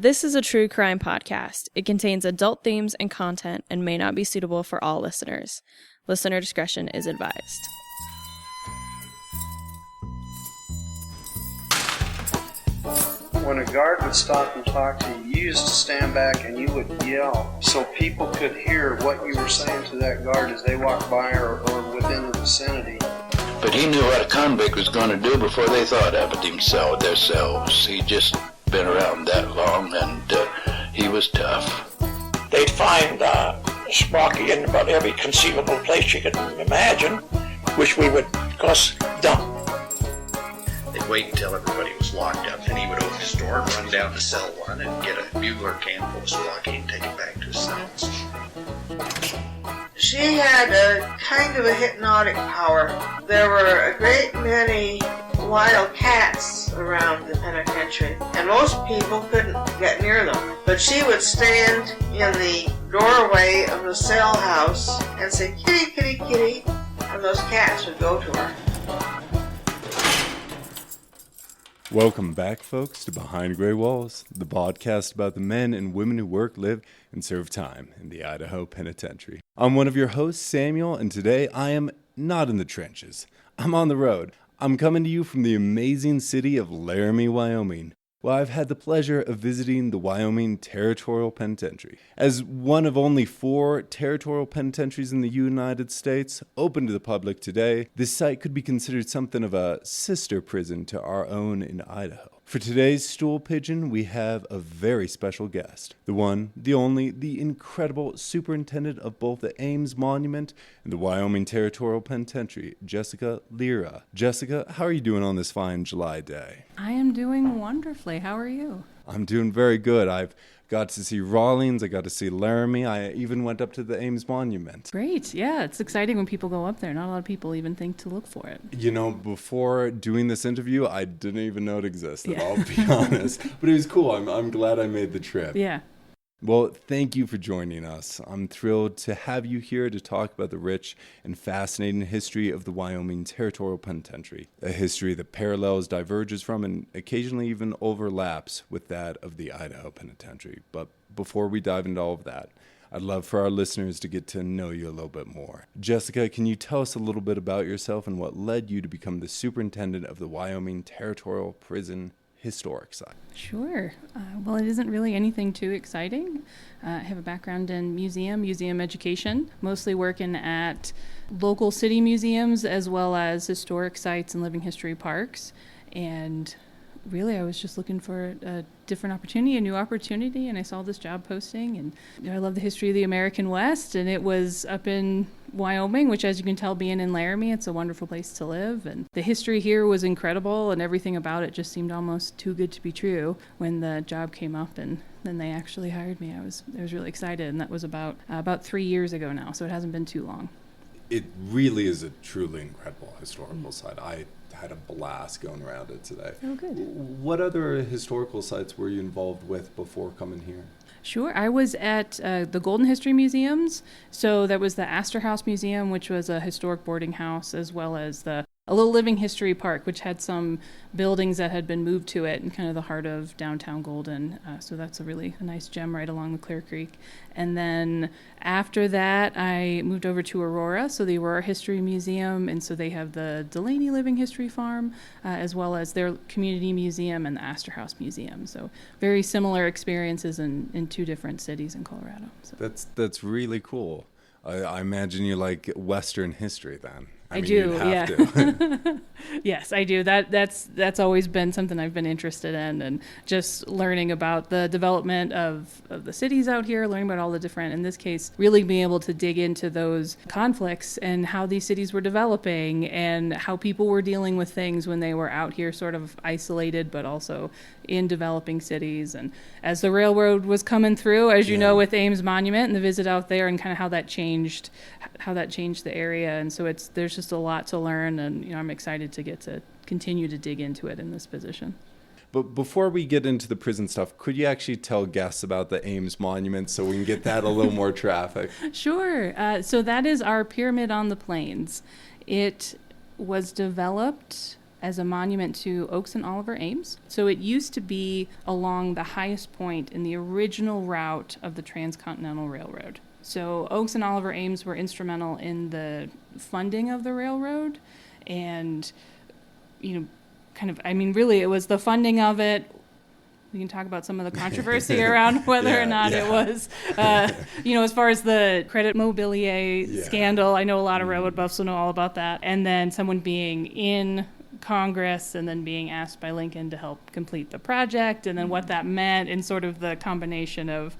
This is a true crime podcast. It contains adult themes and content and may not be suitable for all listeners. Listener discretion is advised. When a guard would stop and talk to you, you used to stand back and you would yell so people could hear what you were saying to that guard as they walked by or within the vicinity. But he knew what a convict was going to do before they thought of it themselves. He just been around that long, and he was tough. They'd find Sprocky in about every conceivable place you could imagine, which we would, of course, dump. They'd wait until everybody was locked up, and he would open his door and run down to cell one and get a bugler can full of Sprocky and take it back to his cells. She had a kind of a hypnotic power. There were a great many wild cats around the penitentiary, and most people couldn't get near them. But she would stand in the doorway of the cell house and say, "Kitty, kitty, kitty," and those cats would go to her. Welcome back, folks, to Behind Gray Walls, the podcast about the men and women who work, live, and serve time in the Idaho Penitentiary. I'm one of your hosts, Samuel, and today I am not in the trenches. I'm on the road. I'm coming to you from the amazing city of Laramie, Wyoming. Well, I've had the pleasure of visiting the Wyoming Territorial Penitentiary. As one of only 4 territorial penitentiaries in the United States open to the public today, this site could be considered something of a sister prison to our own in Idaho. For today's Stool Pigeon, we have a very special guest. The one, the only, the incredible Superintendent of both the Ames Monument and the Wyoming Territorial Penitentiary, Jessica Lira. Jessica, how are you doing on this fine July day? I am doing wonderfully. How are you? I'm doing very good. I've got to see Rawlins, I got to see Laramie, I even went up to the Ames Monument. Great, yeah, it's exciting when people go up there. Not a lot of people even think to look for it. You know, before doing this interview, I didn't even know it existed, I'll be honest. But it was cool, I'm glad I made the trip. Yeah. Well, thank you for joining us. I'm thrilled to have you here to talk about the rich and fascinating history of the Wyoming Territorial Penitentiary, a history that parallels, diverges from, and occasionally even overlaps with that of the Idaho Penitentiary. But before we dive into all of that, I'd love for our listeners to get to know you a little bit more. Jessica, can you tell us a little bit about yourself and what led you to become the superintendent of the Wyoming Territorial Prison Historic Site? Sure. Well, it isn't really anything too exciting. I have a background in museum education, mostly working at local city museums as well as historic sites and living history parks. And really, I was just looking for a different opportunity, a new opportunity, and I saw this job posting. And I love the history of the American West, and it was up in Wyoming, which, as you can tell, being in Laramie, it's a wonderful place to live. And the history here was incredible, and everything about it just seemed almost too good to be true when the job came up, and then they actually hired me. I was really excited, and that was about 3 years ago now, so it hasn't been too long. It really is a truly incredible historical site. I had a blast going around it today. Oh, good. What other historical sites were you involved with before coming here? Sure. I was at the Golden History Museums. So that was the Astor House Museum, which was a historic boarding house, as well as a little living history park, which had some buildings that had been moved to it in kind of the heart of downtown Golden. So that's a nice gem right along the Clear Creek. And then after that, I moved over to Aurora, so the Aurora History Museum. And so they have the Delaney Living History Farm, as well as their community museum and the Astor House Museum. So very similar experiences in 2 different cities in Colorado. So. That's really cool. I imagine you like Western history then. I do, yeah. To. Yes, I do. That's always been something I've been interested in, and just learning about the development of the cities out here, learning about all the different, in this case, really being able to dig into those conflicts and how these cities were developing and how people were dealing with things when they were out here sort of isolated, but also in developing cities. And as the railroad was coming through, as you know, with Ames Monument and the visit out there, and kind of how that changed the area. And so there's just a lot to learn, and I'm excited to get to continue to dig into it in this position. But before we get into the prison stuff, could you actually tell guests about the Ames Monument so we can get that a little more traffic? Sure. So that is our pyramid on the plains. It was developed as a monument to Oakes and Oliver Ames. So it used to be along the highest point in the original route of the Transcontinental Railroad. So Oakes and Oliver Ames were instrumental in the funding of the railroad, and, really it was the funding of it. We can talk about some of the controversy around whether or not it was, as far as the credit mobilier scandal. I know a lot of railroad buffs will know all about that. And then someone being in Congress and then being asked by Lincoln to help complete the project, and then what that meant in sort of the combination of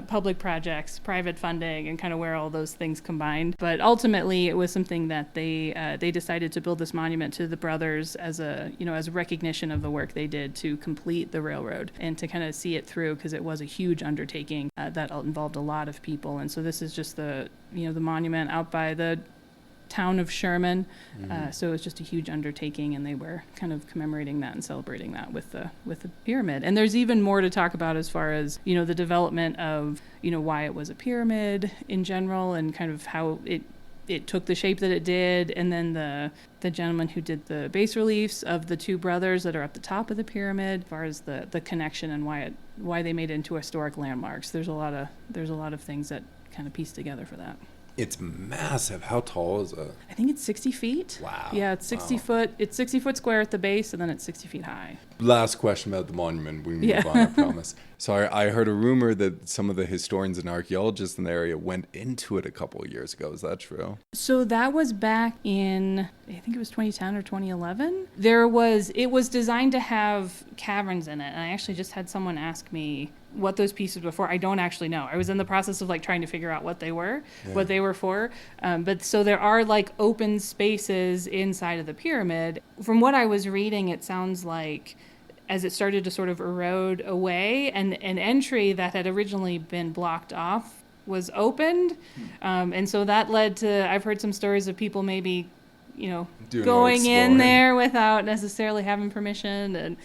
public projects, private funding, and kind of where all those things combined. But ultimately, it was something that they decided to build this monument to the brothers as a recognition of the work they did to complete the railroad and to kind of see it through, because it was a huge undertaking that involved a lot of people. And so this is just the monument out by the town of Sherman. So it was just a huge undertaking, and they were kind of commemorating that and celebrating that with the pyramid. And there's even more to talk about as far as the development of why it was a pyramid in general, and kind of how it took the shape that it did. And then the gentleman who did the bas reliefs of the two brothers that are at the top of the pyramid, as far as the connection and why they made it into historic landmarks. There's a lot of things that kind of piece together for that. It's massive. How tall is it? I think it's 60 feet. Wow. Yeah, it's 60 foot. It's 60 foot square at the base, and then it's 60 feet high. Last question about the monument. We move on, I promise. So I heard a rumor that some of the historians and archaeologists in the area went into it a couple of years ago. Is that true? So that was back in, I think it was 2010 or 2011. It was designed to have caverns in it. And I actually just had someone ask me what those pieces were for. I don't actually know. I was in the process of trying to figure out what they were for. But so there are open spaces inside of the pyramid. From what I was reading, it sounds like as it started to sort of erode away, and an entry that had originally been blocked off was opened. And so that led to, I've heard some stories of people maybe going in there without necessarily having permission. And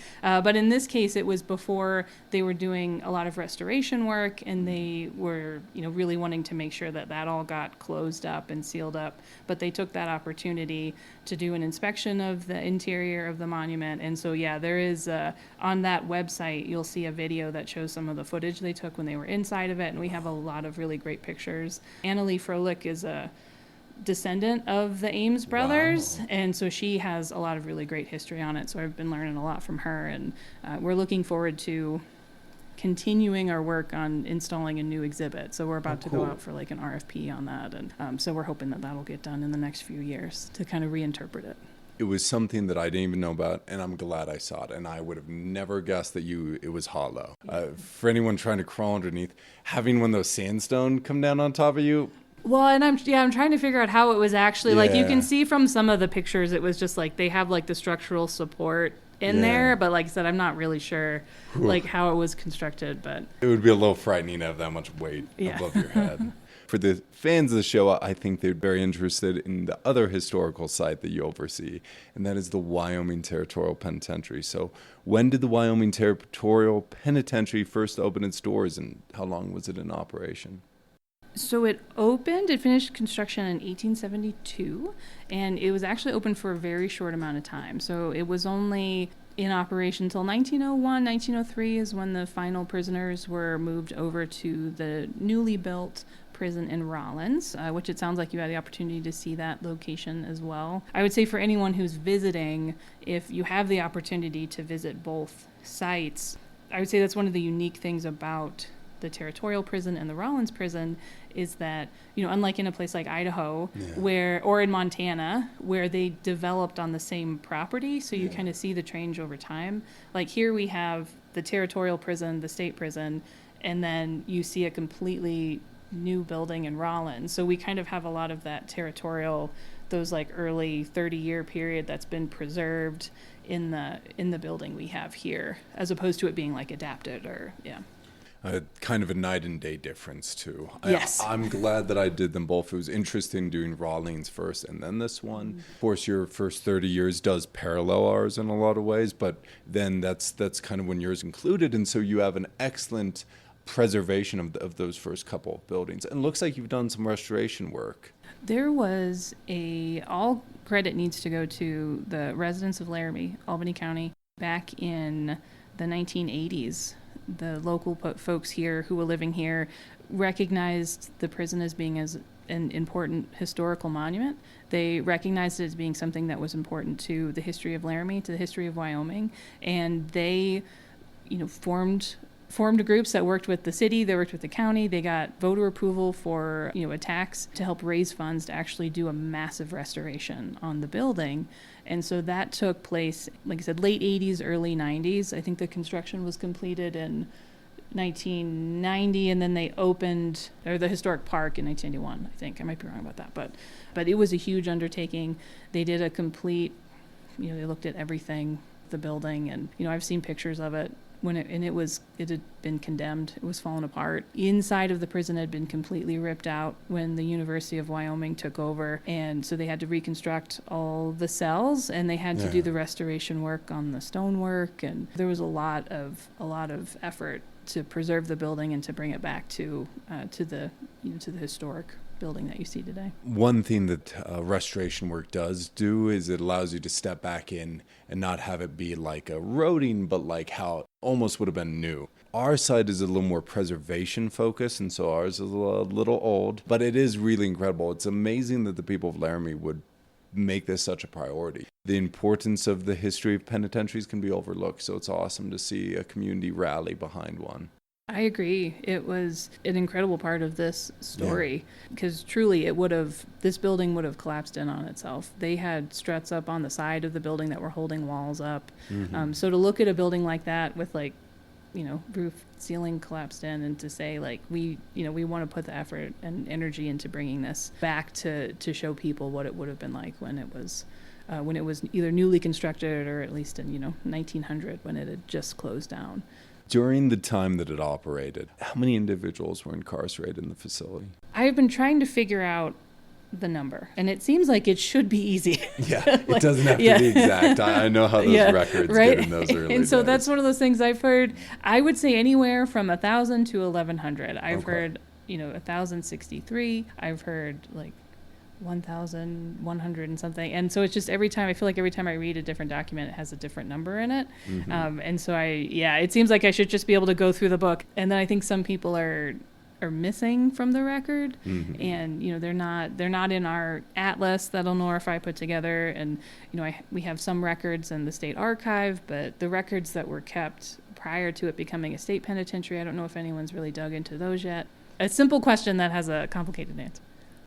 but in this case, it was before they were doing a lot of restoration work, and they were really wanting to make sure that all got closed up and sealed up. But they took that opportunity to do an inspection of the interior of the monument. And so there is on that website, you'll see a video that shows some of the footage they took when they were inside of it, and we have a lot of really great pictures. Annalee Froelich is a descendant of the Ames brothers. Wow. And so she has a lot of really great history on it. So I've been learning a lot from her, and we're looking forward to continuing our work on installing a new exhibit. So we're about to go out for an RFP on that. And so we're hoping that'll get done in the next few years to kind of reinterpret it. It was something that I didn't even know about, and I'm glad I saw it. And I would have never guessed that it was hollow. For anyone trying to crawl underneath, having one of those sandstone come down on top of you. Well, and I'm trying to figure out how it was actually, you can see from some of the pictures, it was just they have the structural support in there, but like I said, I'm not really sure how it was constructed, but it would be a little frightening to have that much weight above your head. For the fans of the show, I think they're very interested in the other historical site that you oversee, and that is the Wyoming Territorial Penitentiary. So when did the Wyoming Territorial Penitentiary first open its doors, and how long was it in operation? So it finished construction in 1872, and it was actually open for a very short amount of time. So it was only in operation until 1901, 1903 is when the final prisoners were moved over to the newly built prison in Rollins, which it sounds like you had the opportunity to see that location as well. I would say for anyone who's visiting, if you have the opportunity to visit both sites, I would say that's one of the unique things about the Territorial Prison and the Rollins Prison is that, unlike in a place like Idaho or in Montana, where they developed on the same property, so you kind of see the change over time. Like here we have the Territorial Prison, the state prison, and then you see a completely new building in Rollins. So we kind of have a lot of that territorial, those early 30-year period that's been preserved in the building we have here, as opposed to it being adapted or Kind of a night and day difference, too. Yes. I'm glad that I did them both. It was interesting doing Rawlings first and then this one. Of course, your first 30 years does parallel ours in a lot of ways, but then that's kind of when yours included. And so you have an excellent preservation of those first couple of buildings. And it looks like you've done some restoration work. There was all credit needs to go to the residents of Laramie, Albany County, back in the 1980s. The local folks here who were living here recognized the prison as being as an important historical monument. They recognized it as being something that was important to the history of Laramie, to the history of Wyoming, and they, formed groups that worked with the city, they worked with the county, they got voter approval for, a tax to help raise funds to actually do a massive restoration on the building. And so that took place, like I said, late 80s, early 90s. I think the construction was completed in 1990, and then they opened the historic park in 1991. I think I might be wrong about that, but it was a huge undertaking. They did a complete, they looked at everything, the building, and I've seen pictures of it when it had been condemned. It was falling apart. Inside of the prison had been completely ripped out when the University of Wyoming took over, and so they had to reconstruct all the cells, and they had to do the restoration work on the stonework, and there was a lot of effort to preserve the building and to bring it back to the historic building that you see today. One thing that restoration work does do is it allows you to step back in and not have it be like a roading, but like how it almost would have been new. Our side is a little more preservation focused, and so ours is a little old, but it is really incredible. It's amazing that the people of Laramie would make this such a priority. The importance of the history of penitentiaries can be overlooked, so it's awesome to see a community rally behind one. I agree. It was an incredible part of this story because truly this building would have collapsed in on itself. They had struts up on the side of the building that were holding walls up. Mm-hmm. So to look at a building like that with roof, ceiling collapsed in, and to say we want to put the effort and energy into bringing this back to show people what it would have been like when it was either newly constructed or at least in 1900 when it had just closed down. During the time that it operated, how many individuals were incarcerated in the facility? I've been trying to figure out the number, and it seems like it should be easy. Yeah, it doesn't have to be exact. I know how those records get in those early And so days. That's one of those things I've heard. I would say anywhere from 1,000 to 1,100. I've heard, 1,063. I've heard 1,100 and something. And so it's just every time I read a different document, it has a different number in it. Mm-hmm. And so it seems like I should just be able to go through the book. And then I think some people are missing from the record. Mm-hmm. And, they're not in our atlas that Nora I put together. And, we have some records in the state archive, but the records that were kept prior to it becoming a state penitentiary, I don't know if anyone's really dug into those yet. A simple question that has a complicated answer.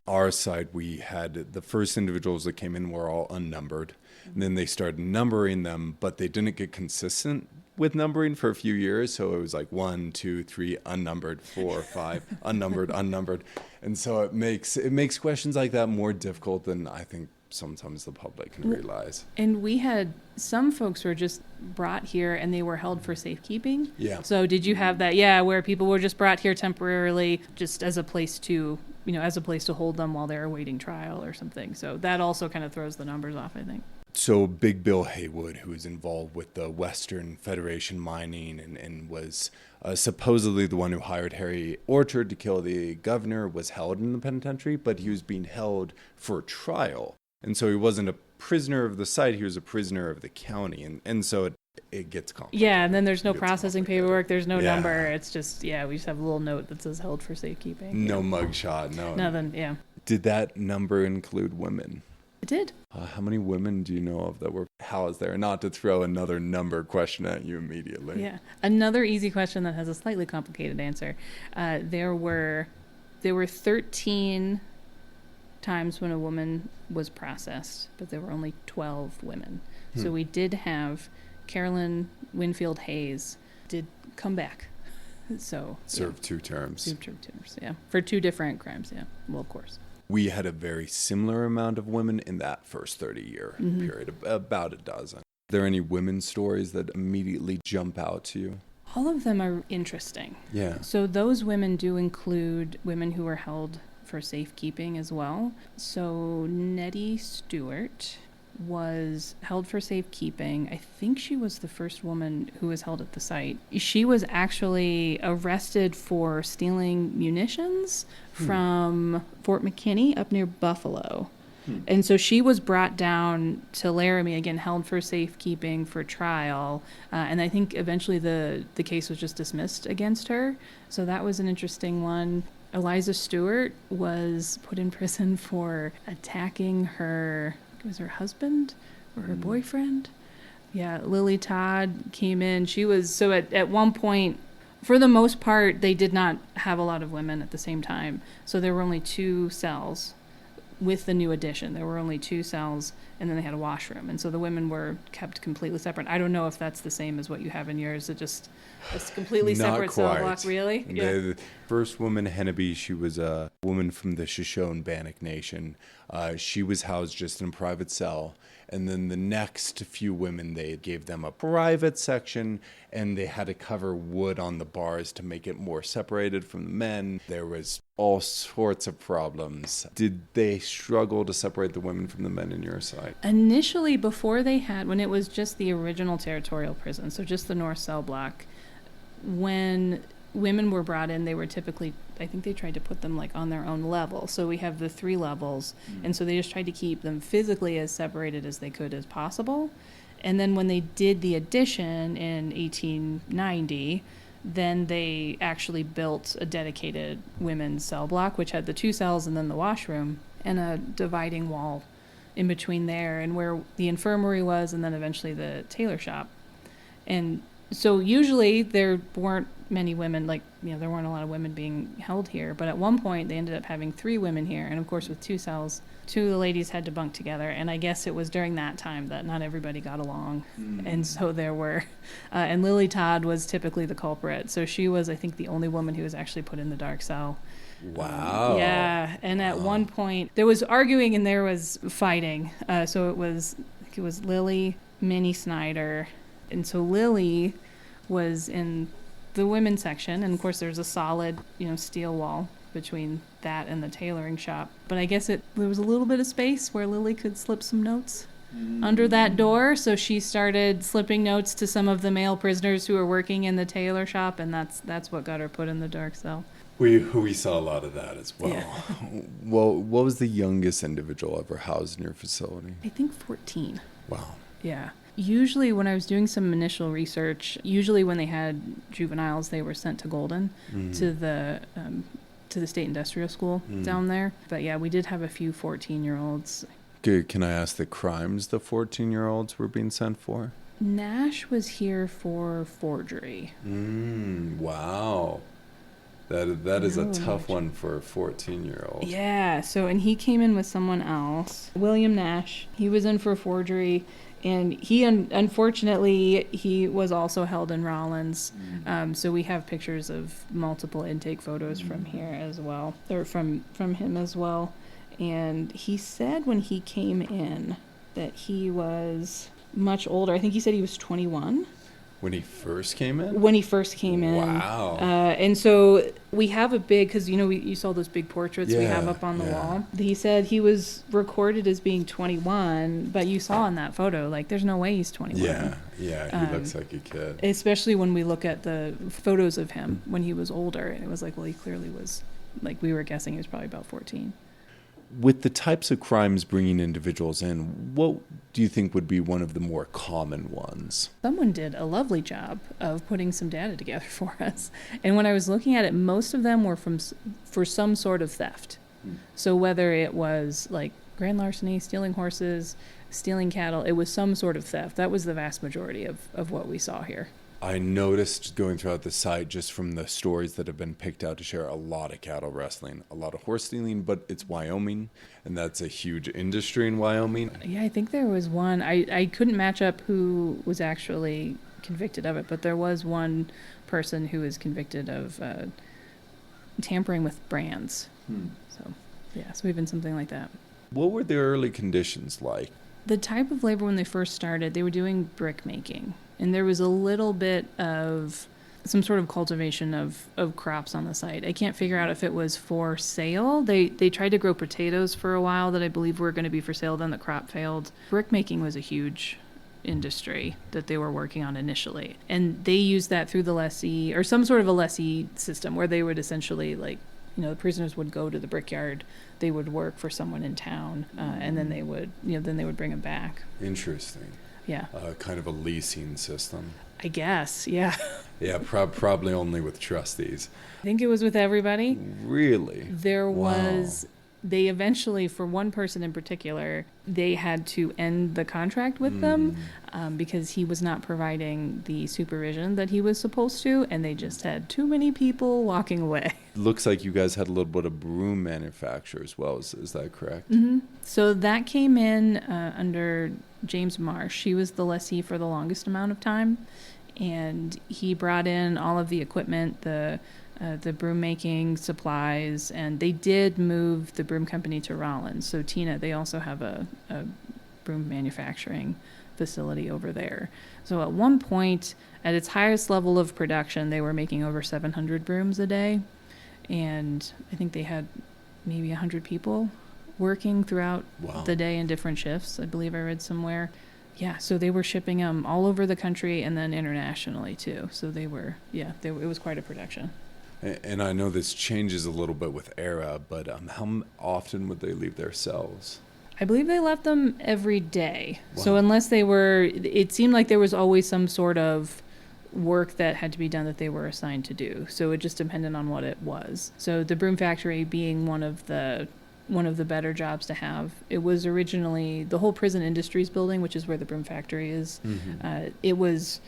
Our side, we had the first individuals that came in were all unnumbered. And then they started numbering them, but they didn't get consistent with numbering for a few years. So it was 1, 2, 3, unnumbered, 4, 5, unnumbered. And so it makes questions like that more difficult than I think sometimes the public can realize. And we had some folks who were just brought here and they were held for safekeeping. Yeah. So did you have that? Yeah, where people were just brought here temporarily just as a place to hold them while they're awaiting trial or something. So that also kind of throws the numbers off, I think. So Big Bill Haywood, who was involved with the Western Federation mining and was supposedly the one who hired Harry Orchard to kill the governor, was held in the penitentiary, but he was being held for trial. And so he wasn't a prisoner of the site, he was a prisoner of the county. And so it gets complicated. Yeah, and then there's no processing paperwork, there's no number. It's just, we just have a little note that says held for safekeeping. No mugshot, no. Nothing, yeah. Did that number include women? It did. How many women do you know of that were housed there? Not to throw another number question at you immediately. Yeah. Another easy question that has a slightly complicated answer. There were 13 times when a woman was processed, but there were only 12 women. So we did have Carolyn Winfield Hayes did come back. So served 2 terms. Served 2 terms, yeah. For 2 different crimes, yeah. Well, of course. We had a very similar amount of women in that first 30-year period, about a dozen. Are there any women's stories that immediately jump out to you? All of them are interesting. Yeah. So those women do include women who were held for safekeeping as well. So Nettie Stewart was held for safekeeping. I think she was the first woman who was held at the site. She was actually arrested for stealing munitions from Fort McKinney up near Buffalo. And so she was brought down to Laramie, again, held for safekeeping for trial. And I think eventually the case was just dismissed against her. So that was an interesting one. Eliza Stewart was put in prison for attacking her, it was her husband or her boyfriend. Yeah, Lily Todd came in. She was, so at one point, for the most part, they did not have a lot of women at the same time. So there were only 2 cells. With the new addition, there were only 2 cells, and then they had a washroom, and so the women were kept completely separate. I don't know if that's the same as what you have in yours. It's completely separate cell block, really. The first woman, Henneby, she was a woman from the Shoshone-Bannock Nation. She was housed just in a private cell. And then the next few women, they gave them a private section, and they had to cover wood on the bars to make it more separated from the men. There was all sorts of problems. Did they struggle to separate the women from the men in your side? Initially, before they had, when it was just the original territorial prison, so just the north cell block, when women were brought in, they were typically, I think they tried to put them like on their own level. So we have the 3 levels, and so they just tried to keep them physically as separated as they could as possible. And then when they did the addition in 1890, then they actually built a dedicated women's cell block, which had the 2 cells and then the washroom and a dividing wall in between there and where the infirmary was, and then eventually the tailor shop. And so usually there weren't many women, there weren't a lot of women being held here, but at one point they ended up having 3 women here, and of course with 2 cells, 2 of the ladies had to bunk together, and I guess it was during that time that not everybody got along, and so there were, and Lily Todd was typically the culprit, so she was, I think, the only woman who was actually put in the dark cell. Wow. Yeah, and at one point there was arguing and there was fighting, so it was Lily, Minnie Snyder, and so Lily was in the women's section, and of course there's a solid, steel wall between that and the tailoring shop. But I guess there was a little bit of space where Lily could slip some notes under that door, so she started slipping notes to some of the male prisoners who were working in the tailor shop, and that's what got her put in the dark cell. We saw a lot of that as well. Yeah. Well, what was the youngest individual ever housed in your facility? I think 14. Wow. Yeah. Usually when I was doing some initial research, usually when they had juveniles, they were sent to Golden, to the State Industrial School down there. But yeah, we did have a few 14-year-olds. Can I ask the crimes the 14-year-olds were being sent for? Nash was here for forgery. Wow. That is a tough one for a 14-year-old. Yeah, and he came in with someone else. William Nash, he was in for forgery. And he, unfortunately, he was also held in Rollins. So we have pictures of multiple intake photos from here as well, or from him as well. And he said when he came in that he was much older. I think he said he was 21. When he first came in? When he first came in. Wow. And so we have a big, because, you saw those big portraits we have up on the wall. He said he was recorded as being 21, but you saw in that photo, there's no way he's 21. Yeah, he looks like a kid. Especially when we look at the photos of him when he was older. And it was he clearly was, we were guessing he was probably about 14. With the types of crimes bringing individuals in, what do you think would be one of the more common ones? Someone did a lovely job of putting some data together for us. And when I was looking at it, most of them were for some sort of theft. So whether it was grand larceny, stealing horses, stealing cattle, it was some sort of theft. That was the vast majority of what we saw here. I noticed going throughout the site, just from the stories that have been picked out to share, a lot of cattle rustling, a lot of horse stealing, but it's Wyoming, and that's a huge industry in Wyoming. Yeah, I think there was one. I couldn't match up who was actually convicted of it, but there was one person who was convicted of tampering with brands. So even something like that. What were the early conditions like? The type of labor when they first started, they were doing brick making. And there was a little bit of some sort of cultivation of crops on the site. I can't figure out if it was for sale. They tried to grow potatoes for a while that I believe were going to be for sale, then the crop failed. Brickmaking was a huge industry that they were working on initially, and they used that through the lessee, or some sort of a lessee system, where they would essentially, like, the prisoners would go to the brickyard, they would work for someone in town, and then they would bring them back. Interesting. Yeah. Kind of a leasing system. I guess, yeah. Yeah, probably only with trustees. I think it was with everybody. Really? There Wow. was, they eventually, for one person in particular, they had to end the contract with them because he was not providing the supervision that he was supposed to, and they just had too many people walking away. Looks like you guys had a little bit of broom manufacture as well. Is that correct? Mm-hmm. So that came in under James Marsh. He was the lessee for the longest amount of time, and he brought in all of the equipment, the broom making supplies, and they did move the broom company to Rollins. So Tina, they also have a broom manufacturing facility over there. So at one point, at its highest level of production, they were making over 700 brooms a day, and I think they had maybe 100 people working throughout the day in different shifts. I believe I read somewhere. Yeah, so they were shipping them all over the country and then internationally too. So they were, it was quite a production. And I know this changes a little bit with era, but how often would they leave their cells? I believe they left them every day. Wow. So unless they were, it seemed like there was always some sort of work that had to be done that they were assigned to do. So it just depended on what it was. So the broom factory being one of the better jobs to have. It was originally the whole prison industries building, which is where the broom factory is. Mm-hmm. It was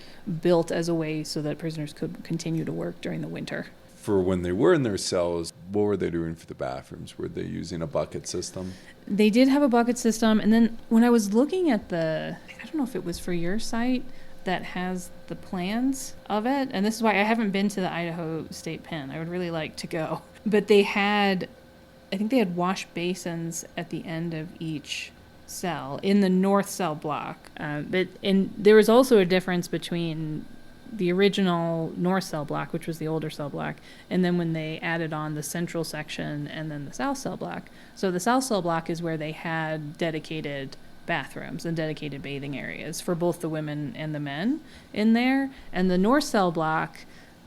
built as a way so that prisoners could continue to work during the winter. For when they were in their cells, what were they doing for the bathrooms? Were they using a bucket system? They did have a bucket system. And then when I was looking at I don't know if it was for your site that has the plans of it. And this is why I haven't been to the Idaho State Pen. I would really like to go. But I think they had wash basins at the end of each cell in the north cell block. And there was also a difference between the original north cell block, which was the older cell block, and then when they added on the central section and then the south cell block. So the south cell block is where they had dedicated bathrooms and dedicated bathing areas for both the women and the men in there. And the north cell block,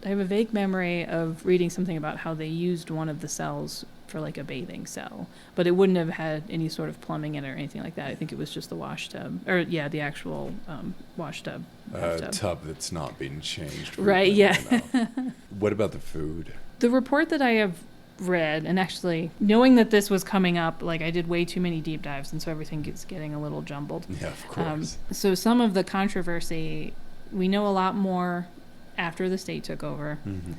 I have a vague memory of reading something about how they used one of the cells for like a bathing cell, but it wouldn't have had any sort of plumbing in it or anything like that. I think it was just the wash tub, or the actual wash tub. Tub that's not being changed. Right, yeah. What about the food? The report that I have read, and actually knowing that this was coming up, like I did way too many deep dives, and so everything gets getting a little jumbled. Yeah, of course. So some of the controversy, we know a lot more after the state took over. Mm-hmm.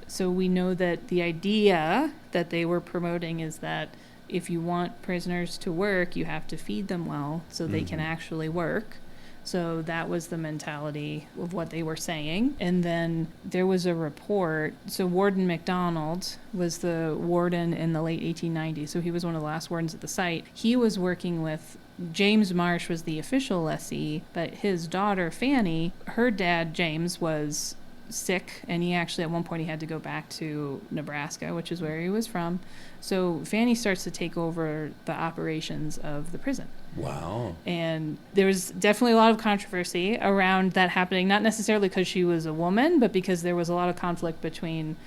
So we know that the idea that they were promoting is that if you want prisoners to work, you have to feed them well so they can actually work. So that was the mentality of what they were saying. And then there was a report. So Warden McDonald was the warden in the late 1890s. So he was one of the last wardens at the site. He was working with James Marsh was the official lessee, but his daughter Fannie, her dad James was sick, and he actually at one point he had to go back to Nebraska, which is where he was from. So Fannie starts to take over the operations of the prison. Wow. And there was definitely a lot of controversy around that happening, not necessarily because she was a woman, but because there was a lot of conflict between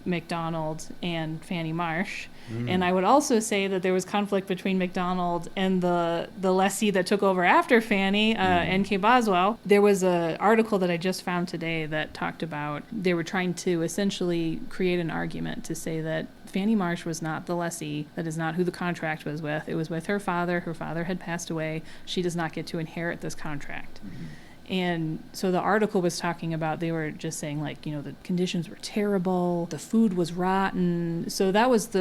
McDonald and Fannie Marsh. And I would also say that there was conflict between McDonald and the lessee that took over after Fannie, N.K. Boswell. There was an article that I just found today that talked about they were trying to essentially create an argument to say that Fannie Marsh was not the lessee. That is not who the contract was with. It was with her father. Her father had passed away. She does not get to inherit this contract. And so the article was talking about, they were just saying, like, the conditions were terrible, the food was rotten. So that was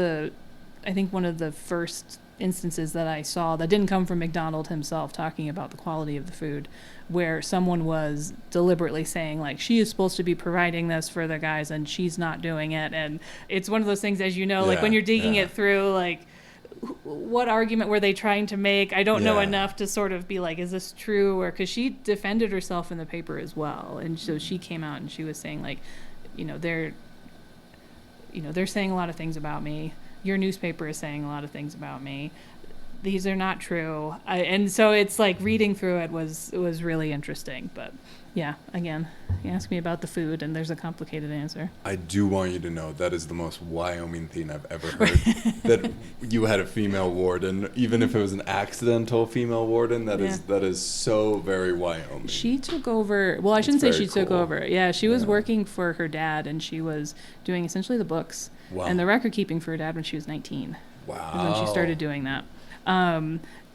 I think one of the first instances that I saw that didn't come from McDonald himself talking about the quality of the food, where someone was deliberately saying, like, she is supposed to be providing this for the guys and she's not doing it. And it's one of those things, as you know, like when you're digging it through, like, what argument were they trying to make? I don't know enough to sort of be like, is this true? Or because she defended herself in the paper as well. And so she came out and she was saying, like, they're saying a lot of things about me. Your newspaper is saying a lot of things about me. These are not true. And so it's like reading through it was really interesting. But yeah, again, you ask me about the food and there's a complicated answer. I do want you to know that is the most Wyoming thing I've ever heard. That you had a female warden, even if it was an accidental female warden, that is so very Wyoming. She took over, well, I shouldn't say she took cool. over. Yeah, she was working for her dad, and she was doing essentially the books and the record keeping for her dad when she was 19. Wow. Is when she started doing that.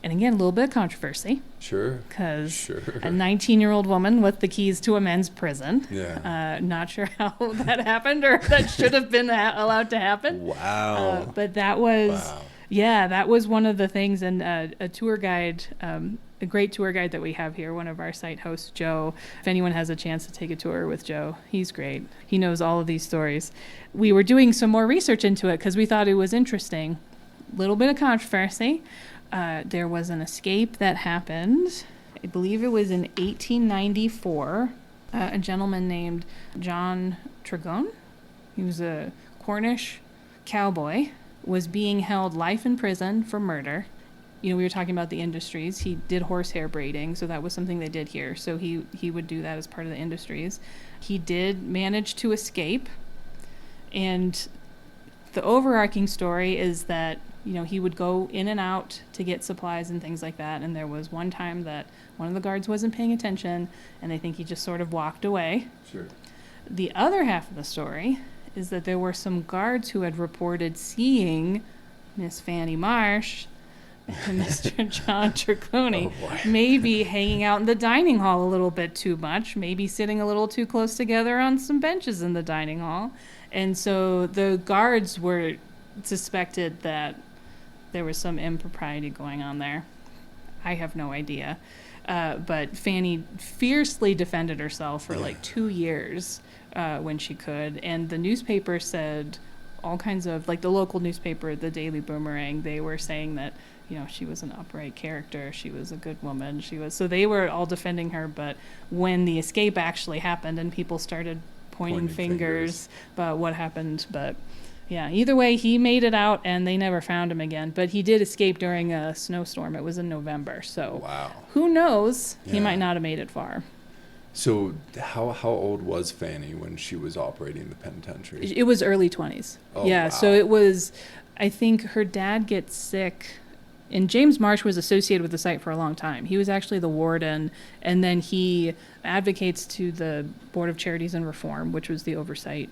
And again, a little bit of controversy. Sure. Because a 19-year-old woman with the keys to a men's prison. Yeah. Not sure how that happened or that should have been allowed to happen. Wow. But that was, that was one of the things. And a tour guide, a great tour guide that we have here, one of our site hosts, Joe. If anyone has a chance to take a tour with Joe, he's great. He knows all of these stories. We were doing some more research into it because we thought it was interesting. Little bit of controversy. There was an escape that happened. I believe it was in 1894. A gentleman named John Tragone, he was a Cornish cowboy, was being held life in prison for murder. We were talking about the industries. He did horsehair braiding, so that was something they did here. So he would do that as part of the industries. He did manage to escape, and the overarching story is that he would go in and out to get supplies and things like that. And there was one time that one of the guards wasn't paying attention, and they think he just sort of walked away. Sure. The other half of the story is that there were some guards who had reported seeing Miss Fannie Marsh and Mr. John Tragone maybe hanging out in the dining hall a little bit too much, maybe sitting a little too close together on some benches in the dining hall. And so the guards were suspected that there was some impropriety going on there. I have no idea. But Fannie fiercely defended herself for like 2 years when she could. And the newspaper said all kinds of, like the local newspaper, the Daily Boomerang, they were saying that, she was an upright character. She was a good woman. So they were all defending her. But when the escape actually happened and people started pointing fingers about what happened, but yeah, either way, he made it out and they never found him again. But he did escape during a snowstorm. It was in November. So who knows? Yeah. He might not have made it far. So how old was Fannie when she was operating the penitentiary? It was early 20s. Oh, yeah, wow. So it was, I think her dad gets sick. And James Marsh was associated with the site for a long time. He was actually the warden, and then he advocates to the Board of Charities and Reform, which was the oversight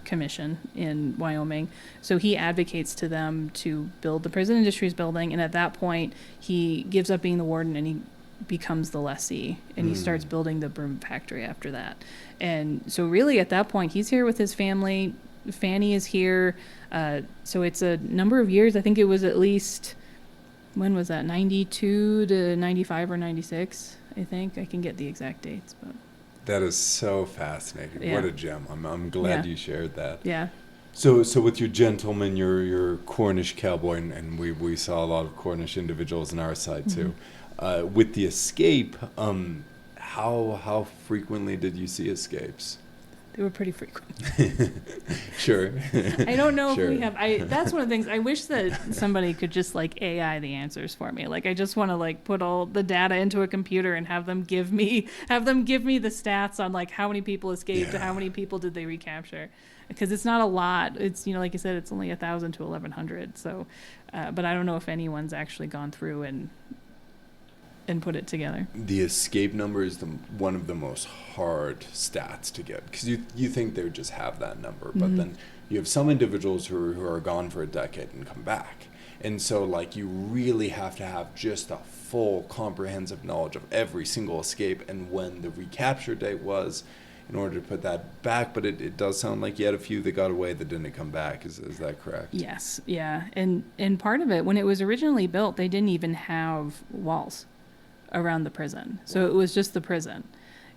commission in Wyoming. So he advocates to them to build the prison industries building, and at that point, he gives up being the warden and he becomes the lessee, and he starts building the broom factory after that. And so really at that point, he's here with his family. Fannie is here. So it's a number of years. I think it was at least... When was that? 92 to 95 or 96, I think. I can get the exact dates. But that is so fascinating. Yeah. What a gem. I'm glad you shared that. Yeah. So with your gentleman, your Cornish cowboy, and we saw a lot of Cornish individuals in our site too. With the escape, how frequently did you see escapes? They were pretty frequent. Sure. I don't know if we have. That's one of the things. I wish that somebody could just like AI the answers for me. Like I just want to like put all the data into a computer and have them give me the stats on like how many people escaped, how many people did they recapture, because it's not a lot. It's like you said, it's only 1,000 to 1,100. So, but I don't know if anyone's actually gone through and put it together. The escape number is one of the most hard stats to get, because you think they would just have that number, but then you have some individuals who are gone for a decade and come back, and so like you really have to have just a full comprehensive knowledge of every single escape and when the recapture date was in order to put that back. But it does sound like you had a few that got away that didn't come back. Is that correct? Yes. Yeah. And part of it, when it was originally built, they didn't even have walls around the prison. So it was just the prison.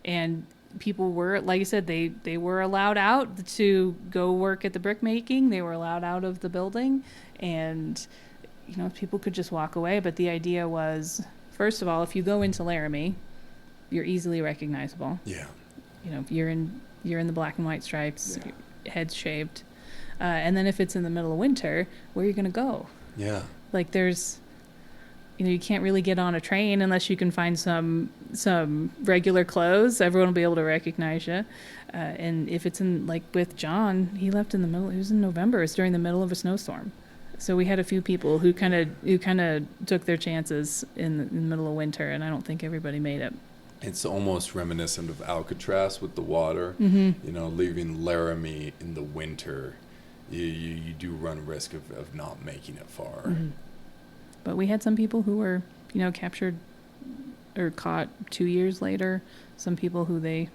And people were, like I said, they were allowed out to go work at the brick making. They were allowed out of the building. And, people could just walk away. But the idea was, first of all, if you go into Laramie, you're easily recognizable. Yeah. If you're in you're in the black and white stripes, heads shaved. And then if it's in the middle of winter, where are you going to go? Yeah. Like there's, you can't really get on a train unless you can find some regular clothes. Everyone will be able to recognize you. And if it's in, like with John, he left in the middle, it was in November. It's during the middle of a snowstorm. So we had a few people who kind of took their chances in the middle of winter, and I don't think everybody made it. It's almost reminiscent of Alcatraz with the water. Leaving Laramie in the winter, you do run risk of not making it far. But we had some people who were, captured or caught 2 years later. Some people who they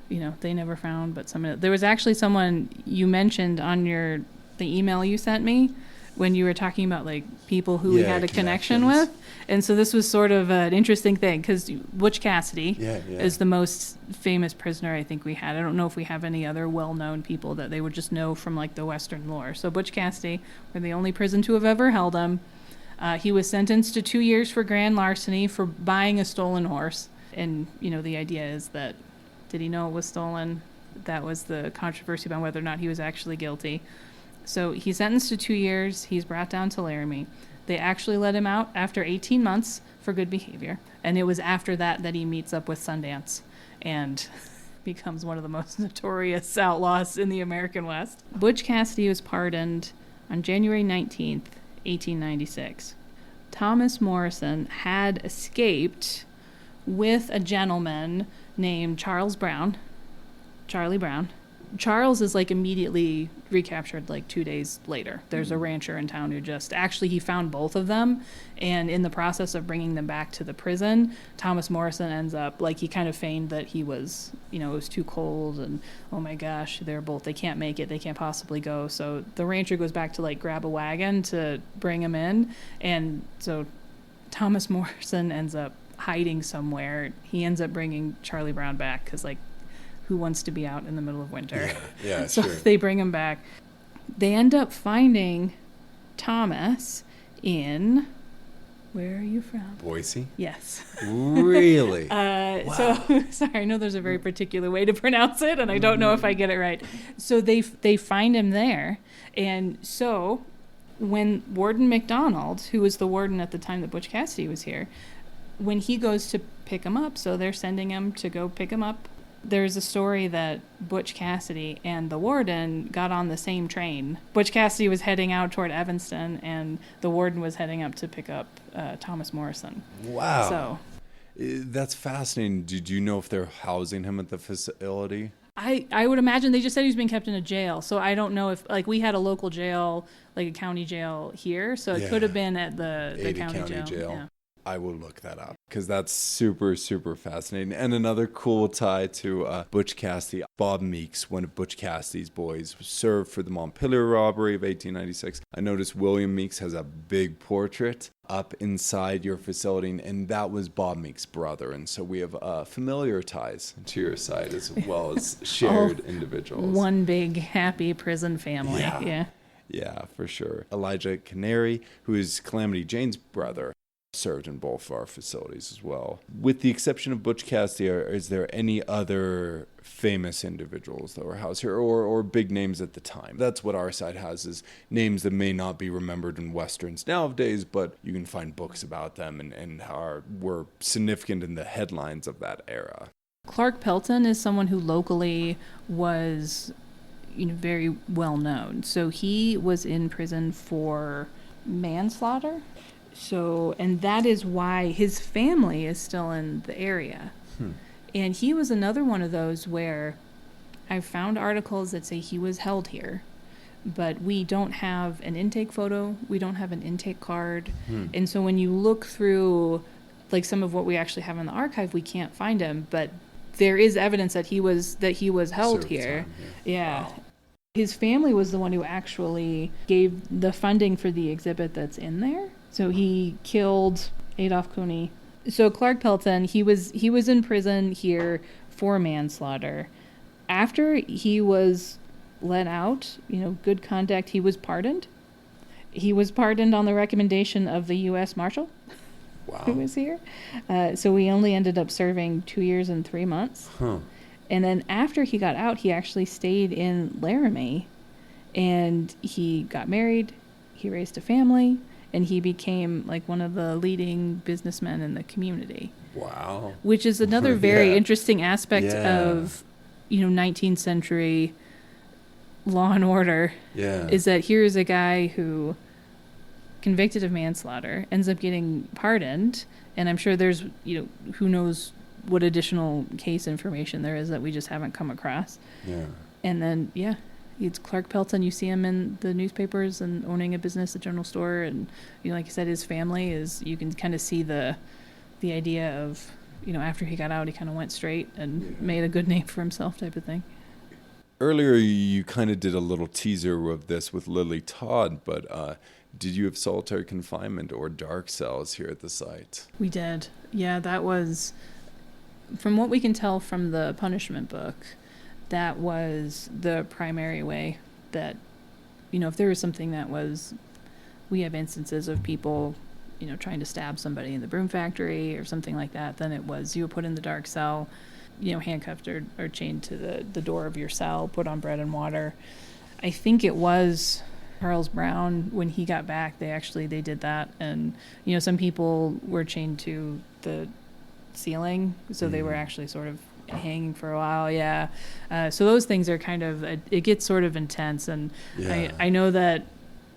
never found. But there was actually someone you mentioned on the email you sent me when you were talking about like people who we had a connection with. And so this was sort of an interesting thing because Butch Cassidy is the most famous prisoner I think we had. I don't know if we have any other well-known people that they would just know from like the Western lore. So Butch Cassidy, we're the only prison to have ever held him. He was sentenced to 2 years for grand larceny for buying a stolen horse. And, the idea is that, did he know it was stolen? That was the controversy about whether or not he was actually guilty. So he's sentenced to 2 years. He's brought down to Laramie. They actually let him out after 18 months for good behavior. And it was after that he meets up with Sundance and becomes one of the most notorious outlaws in the American West. Butch Cassidy was pardoned on January 19th, 1896. Thomas Morrison had escaped with a gentleman named Charlie Brown. Charles is like immediately recaptured like 2 days later. There's a rancher in town who he found both of them, and in the process of bringing them back to the prison, Thomas Morrison ends up like he kind of feigned that he was, it was too cold and oh my gosh, they can't make it, they can't possibly go. So the rancher goes back to like grab a wagon to bring him in, and so Thomas Morrison ends up hiding somewhere. He ends up bringing Charlie Brown back because like, who wants to be out in the middle of winter? Yeah, so sure. They bring him back. They end up finding Thomas in, where are you from? Boise? Yes. Really? Wow. So, sorry, I know there's a very particular way to pronounce it, and I don't know if I get it right. So they find him there, and so when Warden McDonald, who was the warden at the time that Butch Cassidy was here, when he goes to pick him up, so they're sending him to go pick him up, there's a story that Butch Cassidy and the warden got on the same train. Butch Cassidy was heading out toward Evanston, and the warden was heading up to pick up Thomas Morrison. Wow. So that's fascinating. Did you know if they're housing him at the facility? I would imagine they just said he was being kept in a jail. So I don't know if, like, we had a local jail, like a county jail here. So it could have been at the county jail. Yeah. I will look that up because that's super, super fascinating. And another cool tie to Butch Cassidy. Bob Meeks, one of Butch Cassidy's boys, was served for the Montpelier robbery of 1896. I noticed William Meeks has a big portrait up inside your facility, and that was Bob Meeks' brother. And so we have familiar ties to your side as well as shared individuals. One big, happy prison family. Yeah, for sure. Elijah Canary, who is Calamity Jane's brother, served in both of our facilities as well. With the exception of Butch Cassidy, is there any other famous individuals that were housed here or big names at the time? That's what our side has, is names that may not be remembered in Westerns nowadays, but you can find books about them and were significant in the headlines of that era. Clark Pelton is someone who locally was very well known. So he was in prison for manslaughter. So, and that is why his family is still in the area. And he was another one of those where I've found articles that say he was held here, but we don't have an intake photo, we don't have an intake card. And so when you look through like some of what we actually have in the archive, we can't find him, but there is evidence that he was held here. Wow. His family was the one who actually gave the funding for the exhibit that's in there. So he killed Adolph Cooney. So Clark Pelton, he was in prison here for manslaughter. After he was let out, good conduct, he was pardoned. He was pardoned on the recommendation of the U.S. Marshal, who was here. So we only ended up serving 2 years and 3 months. And then after he got out, he actually stayed in Laramie, and he got married, he raised a family, and he became like one of the leading businessmen in the community. Wow. Which is another very Yeah. interesting aspect Yeah. of, 19th century law and order. Yeah. Is that here is a guy who, convicted of manslaughter, ends up getting pardoned, and I'm sure there's, who knows what additional case information there is that we just haven't come across. Yeah. And then, it's Clark Pelton. You see him in the newspapers and owning a business, a general store, and like you said, his family is. You can kind of see the idea of, after he got out, he kind of went straight and made a good name for himself, type of thing. Earlier, you kind of did a little teaser of this with Lily Todd, but did you have solitary confinement or dark cells here at the site? We did. Yeah, that was, from what we can tell from the punishment book, that was the primary way that, if there was something that was, we have instances of people, trying to stab somebody in the broom factory or something like that, then it was you were put in the dark cell, handcuffed or chained to the door of your cell, put on bread and water. I think it was Charles Brown, when he got back, they did that. And, some people were chained to the ceiling, so they were actually sort of hanging for a while. Yeah. So those things are kind of, it gets sort of intense. And I know that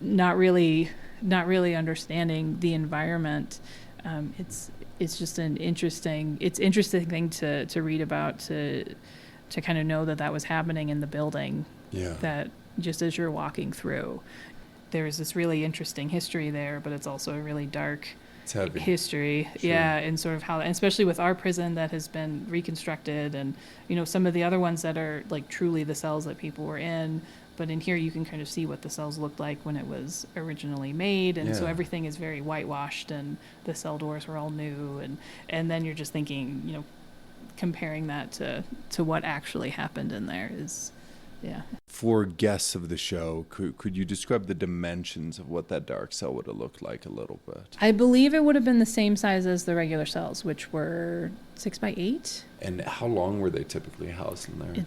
not really understanding the environment, it's just an interesting thing to read about, to kind of know that was happening in the building. Yeah. That just as you're walking through, there's this really interesting history there, but it's also a really dark history. Sure. Yeah. And sort of how, and especially with our prison that has been reconstructed, and, some of the other ones that are like truly the cells that people were in. But in here, you can kind of see what the cells looked like when it was originally made. And so everything is very whitewashed, and the cell doors were all new. And then you're just thinking, comparing that to what actually happened in there is, For guests of the show, could you describe the dimensions of what that dark cell would have looked like a little bit? I believe it would have been the same size as the regular cells, which were 6 by 8. And how long were they typically housed in there?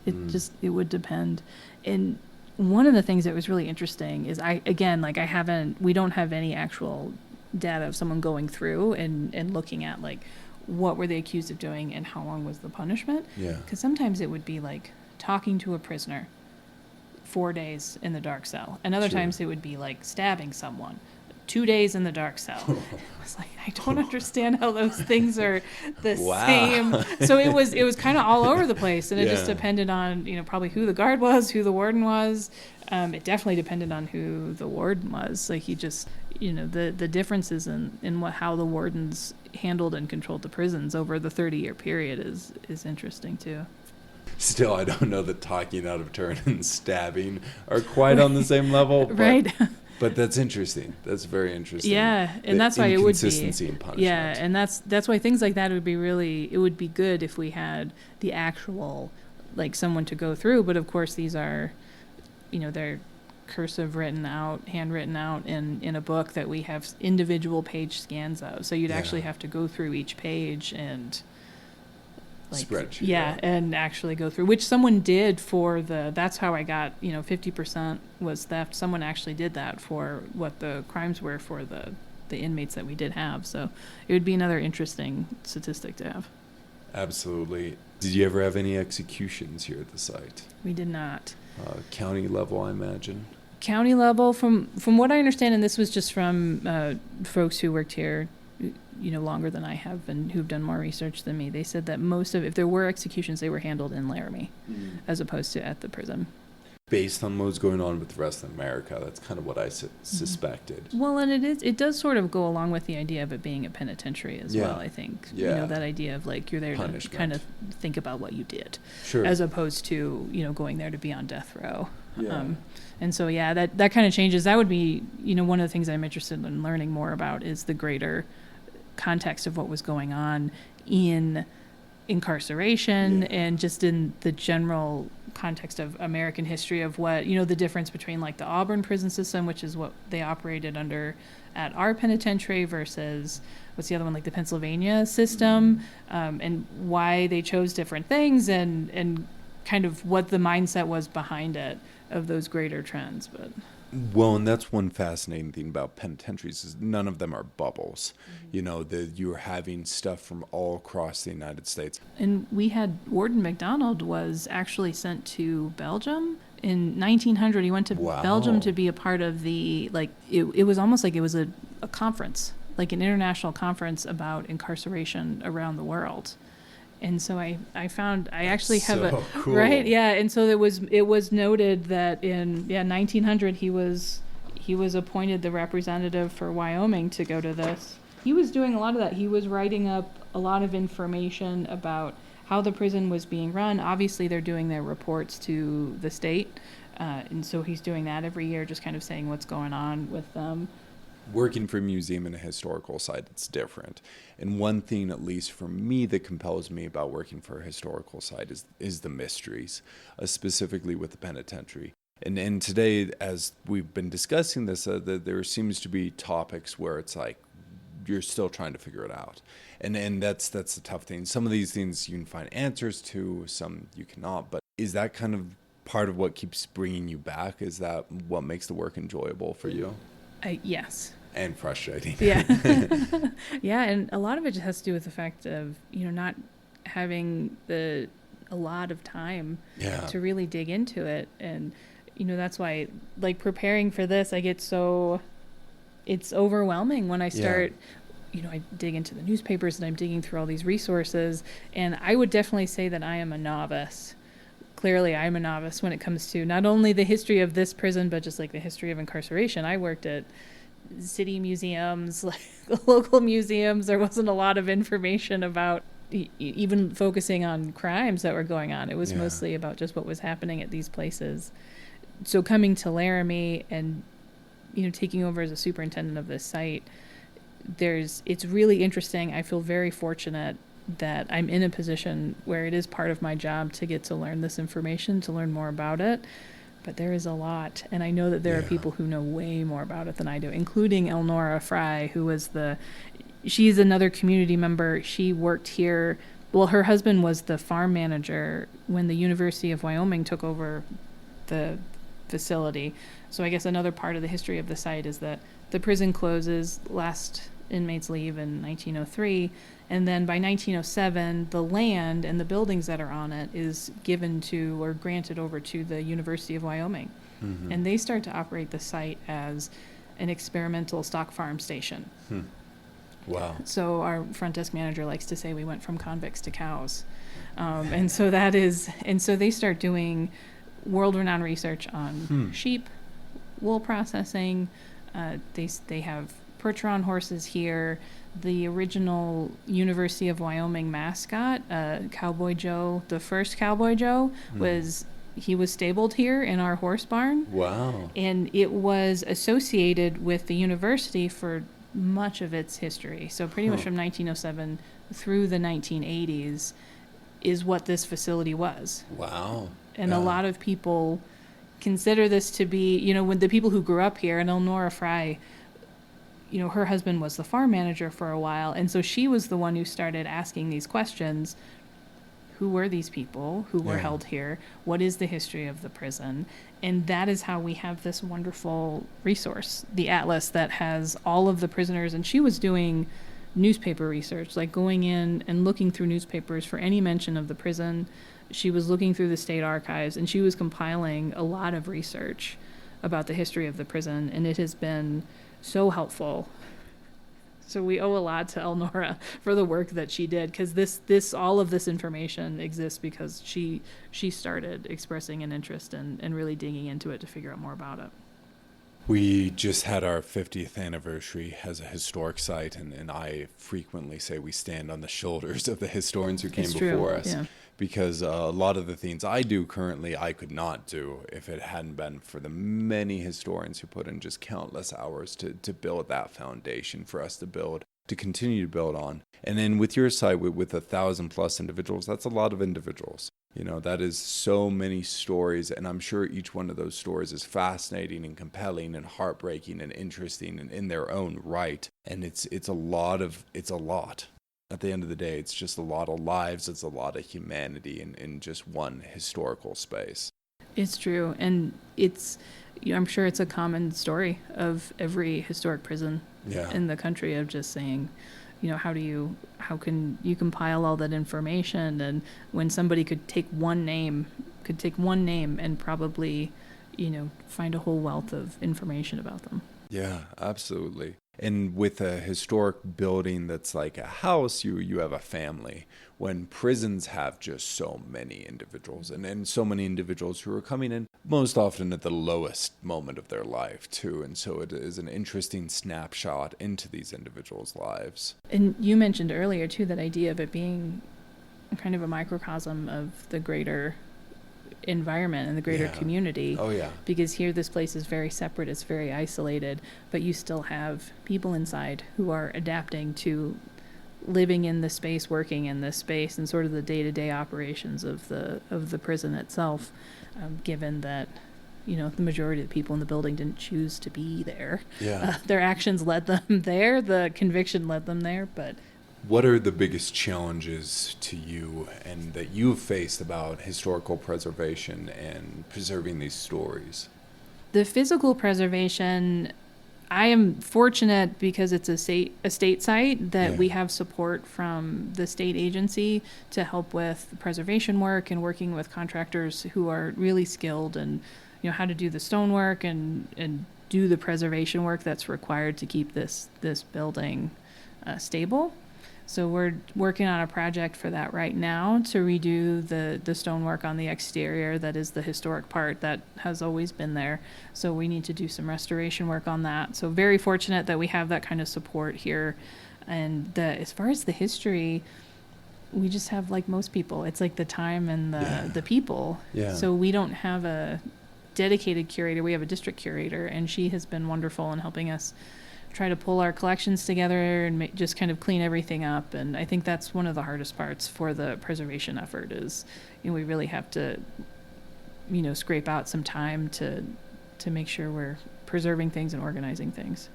It would depend. And one of the things that was really interesting is we don't have any actual data of someone going through and looking at like what were they accused of doing and how long was the punishment. Yeah. Because sometimes it would be like talking to a prisoner 4 days in the dark cell, and other times it would be like stabbing someone 2 days in the dark cell. I was like, I don't understand how those things are the same. So it was kind of all over the place, and it just depended on, probably who the guard was, who the warden was. It definitely depended on who the warden was. Like he just, the differences in how the wardens handled and controlled the prisons over the 30-year period is interesting too. Still, I don't know that talking out of turn and stabbing are quite on the same level. But, right. But that's interesting. That's very interesting. Yeah, and that's why it would be inconsistency in punishment. Yeah, and that's why things like that would be it would be good if we had the actual, like, someone to go through. But of course, these are, they're cursive handwritten out in a book that we have individual page scans of. So you'd actually have to go through each page and spreadsheet. Yeah, and actually go through, which someone did for that's how I got, 50% was theft. Someone actually did that for what the crimes were for the inmates that we did have. So it would be another interesting statistic to have. Absolutely. Did you ever have any executions here at the site? We did not. County level, I imagine. County level, from what I understand, and this was just from folks who worked here, longer than I have and who've done more research than me, they said that if there were executions, they were handled in Laramie as opposed to at the prison. Based on what's going on with the rest of America, that's kind of what I suspected. Well, and it does sort of go along with the idea of it being a penitentiary as well, I think. Yeah. That idea of like you're there punishment. To kind of think about what you did. Sure. As opposed to, going there to be on death row. Yeah. And so, that kind of changes. That would be, one of the things I'm interested in learning more about is the greater context of what was going on in incarceration and just in the general context of American history of what, the difference between like the Auburn prison system, which is what they operated under at our penitentiary, versus what's the other one, like the Pennsylvania system, and why they chose different things, and kind of what the mindset was behind it of those greater trends. But well, and that's one fascinating thing about penitentiaries is none of them are bubbles. You know, you're having stuff from all across the United States. And we had Warden McDonald was actually sent to Belgium in 1900. He went to Belgium to be a part of the, like, it was almost like it was a conference, like an international conference about incarceration around the world. And so I actually have so cool. Right, yeah. And so it was noted that in 1900 he was appointed the representative for Wyoming to go to this. He was doing a lot of that. He was writing up a lot of information about how the prison was being run. Obviously, they're doing their reports to the state, and so he's doing that every year, just kind of saying what's going on with them. Working for a museum and a historical site, it's different. And one thing, at least for me, that compels me about working for a historical site is the mysteries, specifically with the penitentiary. And today, as we've been discussing this, there seems to be topics where it's like you're still trying to figure it out. And that's the tough thing. Some of these things you can find answers to, some you cannot. But is that kind of part of what keeps bringing you back? Is that what makes the work enjoyable for you? Yes. And frustrating. Yeah. Yeah, and a lot of it just has to do with the fact of, not having a lot of time to really dig into it. And, that's why, like, preparing for this, it's overwhelming when I start, I dig into the newspapers and I'm digging through all these resources. And I would definitely say that I am a novice. Clearly, I'm a novice when it comes to not only the history of this prison, but just like the history of incarceration. I worked at city museums, like local museums. There wasn't a lot of information about even focusing on crimes that were going on. It was mostly about just what was happening at these places. So coming to Laramie and, taking over as a superintendent of this site, it's really interesting. I feel very fortunate that I'm in a position where it is part of my job to get to learn this information, to learn more about it. But there is a lot, and I know that there are people who know way more about it than I do, including Elnora Fry, who was she's another community member. She worked here. Well, her husband was the farm manager when the University of Wyoming took over the facility. So I guess another part of the history of the site is that the prison closes, last inmates leave in 1903, and then by 1907, the land and the buildings that are on it is given to or granted over to the University of Wyoming. Mm-hmm. And they start to operate the site as an experimental stock farm station. Wow. So our front desk manager likes to say we went from convicts to cows. And so they start doing world-renowned research on sheep, wool processing. They have Percheron horses here. The original University of Wyoming mascot, Cowboy Joe, the first Cowboy Joe, was stabled here in our horse barn. Wow. And it was associated with the university for much of its history. So pretty much from 1907 through the 1980s is what this facility was. Wow. And a lot of people consider this to be, when the people who grew up here, and Elnora Fry, her husband was the farm manager for a while, and so she was the one who started asking these questions. Who were these people who were held here? What is the history of the prison? And that is how we have this wonderful resource, the atlas that has all of the prisoners. And she was doing newspaper research, like going in and looking through newspapers for any mention of the prison. She was looking through the state archives, and she was compiling a lot of research about the history of the prison, and it has been so helpful. So we owe a lot to Elnora for the work that she did, because all of this information exists because she started expressing an interest and really digging into it to figure out more about it. We just had our 50th anniversary as a historic site, and I frequently say we stand on the shoulders of the historians who came before us. Yeah. Because a lot of the things I do currently, I could not do if it hadn't been for the many historians who put in just countless hours to build that foundation for us to continue to build on. And then with your site, with 1,000+ individuals, that's a lot of individuals. That is so many stories, and I'm sure each one of those stories is fascinating and compelling and heartbreaking and interesting and in their own right. And it's a lot. at the end of the day, it's just a lot of lives, it's a lot of humanity in just one historical space. It's true. And it's, I'm sure it's a common story of every historic prison in the country, of just saying, how can you compile all that information? And when somebody could take one name and probably, find a whole wealth of information about them. Yeah, absolutely. And with a historic building that's like a house, you have a family. When prisons have just so many individuals, and so many individuals who are coming in most often at the lowest moment of their life too. And so it is an interesting snapshot into these individuals' lives. And you mentioned earlier too, that idea of it being kind of a microcosm of the greater environment and the greater community. Oh yeah. Because here this place is very separate, it's very isolated, but you still have people inside who are adapting to living in the space, working in this space, and sort of the day-to-day operations of the prison itself, given that the majority of the people in the building didn't choose to be there. Their actions led them there, the conviction led them there. But what are the biggest challenges to you and that you've faced about historical preservation and preserving these stories? The physical preservation, I am fortunate because it's a state site that we have support from the state agency to help with preservation work and working with contractors who are really skilled and how to do the stonework and do the preservation work that's required to keep this building stable. So we're working on a project for that right now to redo the stonework on the exterior that is the historic part that has always been there. So we need to do some restoration work on that. So very fortunate that we have that kind of support here. And as far as the history, we just have, like most people, it's like the time and the people. Yeah. So we don't have a dedicated curator. We have a district curator, and she has been wonderful in helping us try to pull our collections together and just kind of clean everything up. And I think that's one of the hardest parts for the preservation effort is, we really have to, scrape out some time to make sure we're preserving things and organizing things.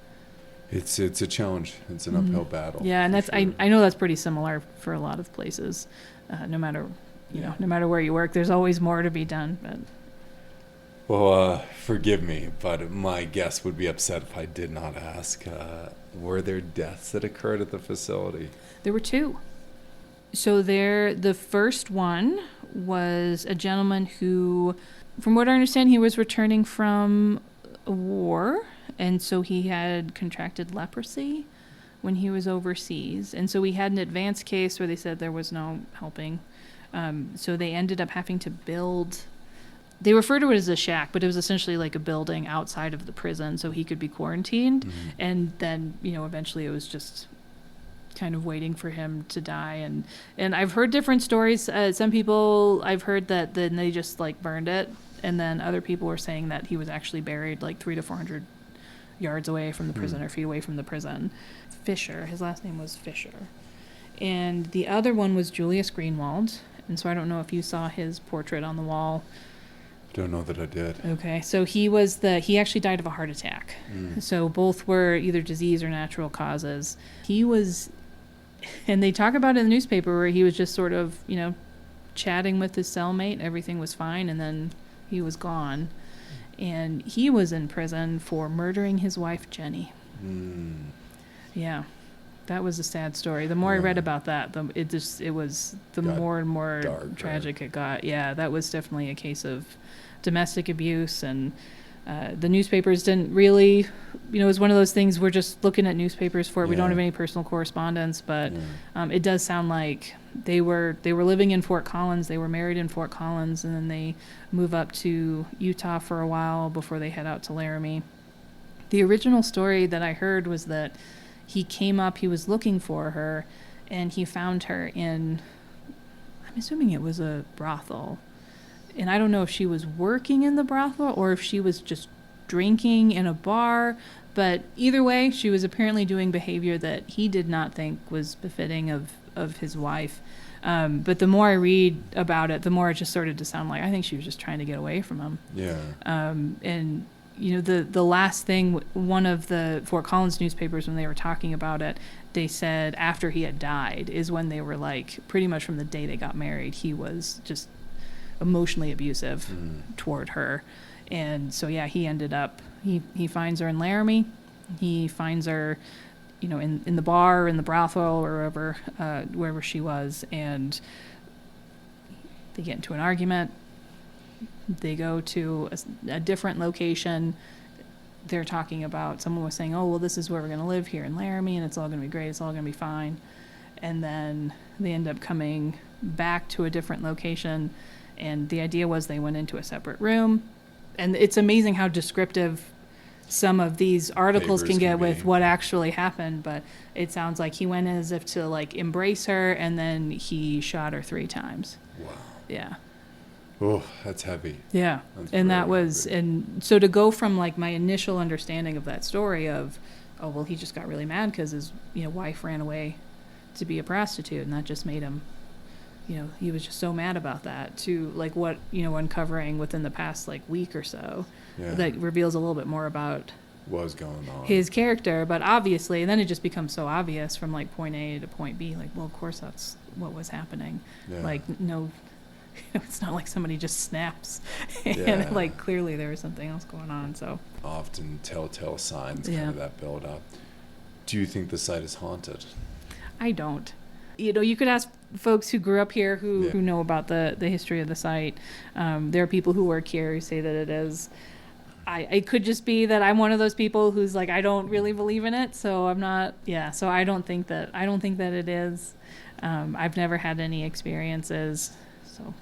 It's a challenge. It's an uphill battle. Yeah, and that's sure. I know that's pretty similar for a lot of places. No matter no matter where you work, there's always more to be done. But well, forgive me, but my guest would be upset if I did not ask. Were there deaths that occurred at the facility? There were 2. So the first one was a gentleman who, from what I understand, he was returning from a war, and so he had contracted leprosy when he was overseas. And so we had an advanced case where they said there was no helping. So they ended up having to build. They refer to it as a shack, but it was essentially like a building outside of the prison so he could be quarantined. Mm-hmm. And then, eventually it was just kind of waiting for him to die. And I've heard different stories. Some people, I've heard that then they just burned it. And then other people were saying that he was actually buried 300 to 400 yards away from the prison or feet away from the prison. Fisher, his last name was Fisher. And the other one was Julius Greenwald. And so I don't know if you saw his portrait on the wall. Don't know that I did. Okay, so he actually died of a heart attack. So both were either disease or natural causes. He was, and they talk about it in the newspaper where he was just sort of, chatting with his cellmate. Everything was fine, and then he was gone. And he was in prison for murdering his wife, Jenny. Yeah. That was a sad story. The more I read about that, it was more and more dark, tragic it got. Yeah, that was definitely a case of domestic abuse, and the newspapers didn't really, it was one of those things we're just looking at newspapers for. We don't have any personal correspondence, but it does sound like they were living in Fort Collins. They were married in Fort Collins, and then they move up to Utah for a while before they head out to Laramie. The original story that I heard was that he came up, he was looking for her, and he found her in, I'm assuming it was a brothel. And I don't know if she was working in the brothel or if she was just drinking in a bar, but either way, she was apparently doing behavior that he did not think was befitting of his wife. But the more I read about it, the more it just started to sound like I think she was just trying to get away from him. Yeah. And the last thing, one of the Fort Collins newspapers, when they were talking about it, they said after he had died is when they were like, pretty much from the day they got married, he was just emotionally abusive toward her. And so, yeah, he ended up, he finds her in Laramie. He finds her, in the bar, in the brothel, or wherever she was, and they get into an argument. They go to a different location. They're talking about, someone was saying, oh, well, this is where we're going to live here in Laramie, and it's all going to be great, it's all going to be fine. And then they end up coming back to a different location, and the idea was they went into a separate room. And it's amazing how descriptive some of these articles can get with what actually happened, but it sounds like he went in as if to like embrace her, and then he shot her 3 times. Wow. Yeah. Oh, that's heavy. Yeah. That's and that really was, heavy. and so to go from like my initial understanding of that story of, oh, well, he just got really mad because his, wife ran away to be a prostitute, and that just made him, he was just so mad about that, to like what, uncovering within the past like week or so, that reveals a little bit more about what was going on, his character. But obviously, and then it just becomes so obvious from like point A to point B, like, well, of course that's what was happening. Like, no, it's not like somebody just snaps and like clearly there was something else going on. So often telltale signs, kind of that build up. Do you think the site is haunted? I don't. You could ask folks who grew up here who know about the history of the site. There are people who work here who say that it is. It could just be that I'm one of those people who's like, I don't really believe in it, so I'm not. So I don't think that it is. I've never had any experiences. So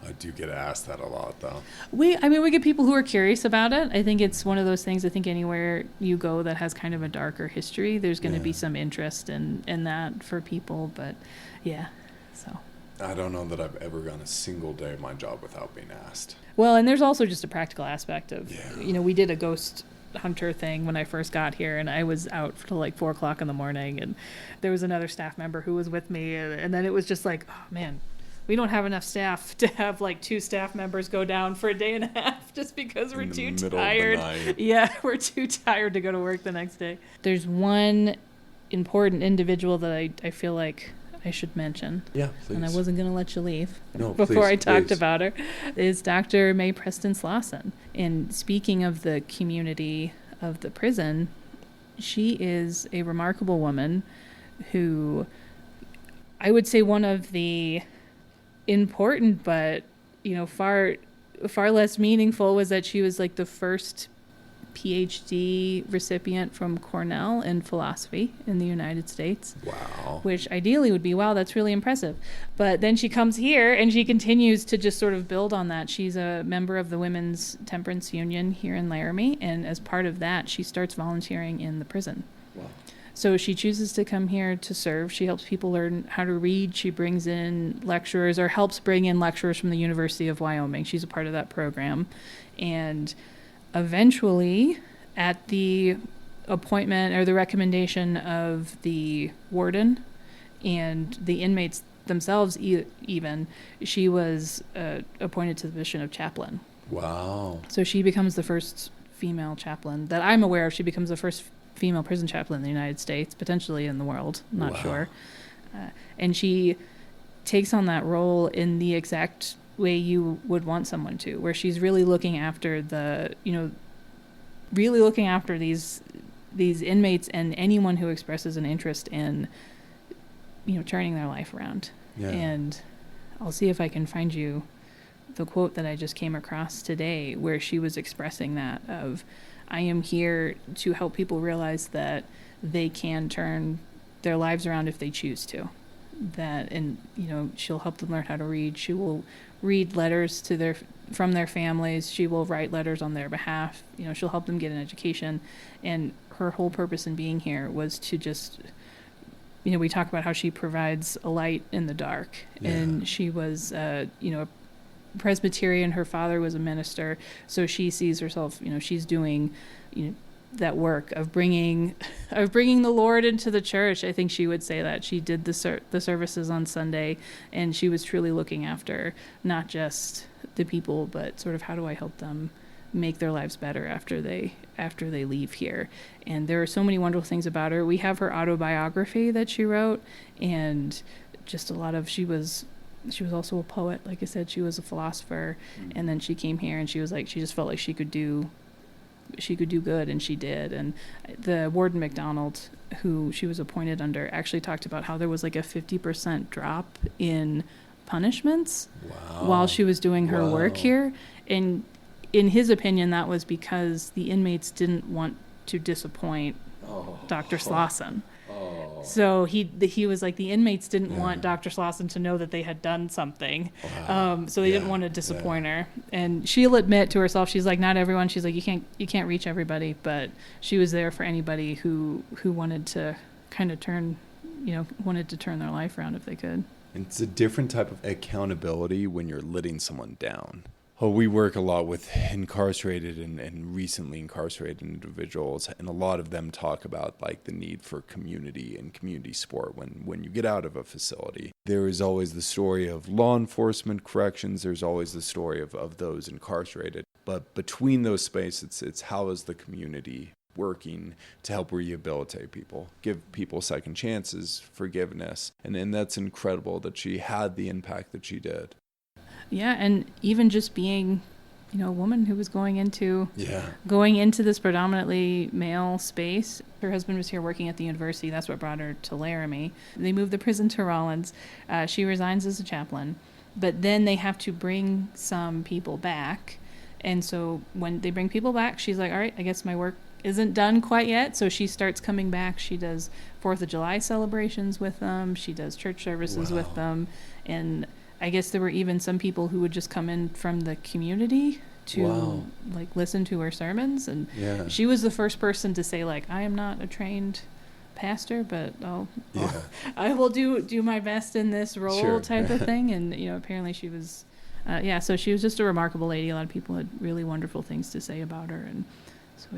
I do get asked that a lot, though. We get people who are curious about it. I think it's one of those things. I think anywhere you go that has kind of a darker history, there's going to be some interest in that for people. But so I don't know that I've ever gone a single day of my job without being asked. Well, and there's also just a practical aspect of, we did a ghost hunter thing when I first got here, and I was out till like 4:00 in the morning, and there was another staff member who was with me, and then it was just like, oh man, we don't have enough staff to have like 2 staff members go down for a day and a half just because we're too tired. Yeah, we're too tired to go to work the next day. There's one important individual that I feel like I should mention. Yeah, please. And I wasn't going to let you leave before I talked about her, is Dr. May Preston Slosson. And speaking of the community of the prison, she is a remarkable woman who, I would say, one of the important but far less meaningful was that she was like the first PhD recipient from Cornell in philosophy in the United States. Wow. Which ideally would be, wow, that's really impressive. But then she comes here and she continues to just sort of build on that. She's a member of the Women's Temperance Union here in Laramie, and as part of that, she starts volunteering in the prison. Wow. So she chooses to come here to serve. She helps people learn how to read. She brings in lecturers, or helps bring in lecturers from the University of Wyoming. She's a part of that program. And eventually, at the appointment or the recommendation of the warden and the inmates themselves even, she was appointed to the position of chaplain. Wow. So she becomes the first female chaplain that I'm aware of. She becomes the first female prison chaplain in the United States, potentially in the world, I'm not sure. And she takes on that role in the exact way you would want someone to, where she's really looking after these inmates and anyone who expresses an interest in, turning their life around. Yeah. And I'll see if I can find you the quote that I just came across today, where she was expressing that of, I am here to help people realize that they can turn their lives around if they choose to. She'll help them learn how to read. She will read letters from their families. She will write letters on their behalf. She'll help them get an education. And her whole purpose in being here was to just, we talk about how she provides a light in the dark. Yeah. And she was, a Presbyterian. Her father was a minister, so she sees herself, she's doing, that work of bringing the Lord into the church. I think she would say that she did the services on Sunday, and she was truly looking after not just the people, but sort of how do I help them make their lives better after they leave here. And there are so many wonderful things about her. We have her autobiography that she wrote, and just a lot of, she was also a poet. Like I said, she was a philosopher, and then she came here and she was like, she just felt like she could do good, and she did. And the warden McDonald, who she was appointed under, actually talked about how there was like a 50% drop in punishments while she was doing her work here. And in his opinion, that was because the inmates didn't want to disappoint Dr. Slosson. So he was like, the inmates didn't want Dr. Slosson to know that they had done something. So they didn't want to disappoint her. And she'll admit to herself, she's like, not everyone. She's like, you can't reach everybody, but she was there for anybody who wanted to kind of wanted to turn their life around if they could. It's a different type of accountability when you're letting someone down. Oh, we work a lot with incarcerated and recently incarcerated individuals, and a lot of them talk about like the need for community and community support when you get out of a facility. There is always the story of law enforcement, corrections. There's always the story of those incarcerated. But between those spaces, it's how is the community working to help rehabilitate people, give people second chances, forgiveness. And that's incredible that she had the impact that she did. Yeah, and even just being, a woman who was going into this predominantly male space. Her husband was here working at the university. That's what brought her to Laramie. They moved the prison to Rollins. She resigns as a chaplain, but then they have to bring some people back. And so when they bring people back, she's like, all right, I guess my work isn't done quite yet. So she starts coming back. She does 4th of July celebrations with them. She does church services with them. And I guess there were even some people who would just come in from the community to listen to her sermons. And she was the first person to say, like, I am not a trained pastor, but I will do my best in this role type of thing. And, apparently she was, so she was just a remarkable lady. A lot of people had really wonderful things to say about her. And so,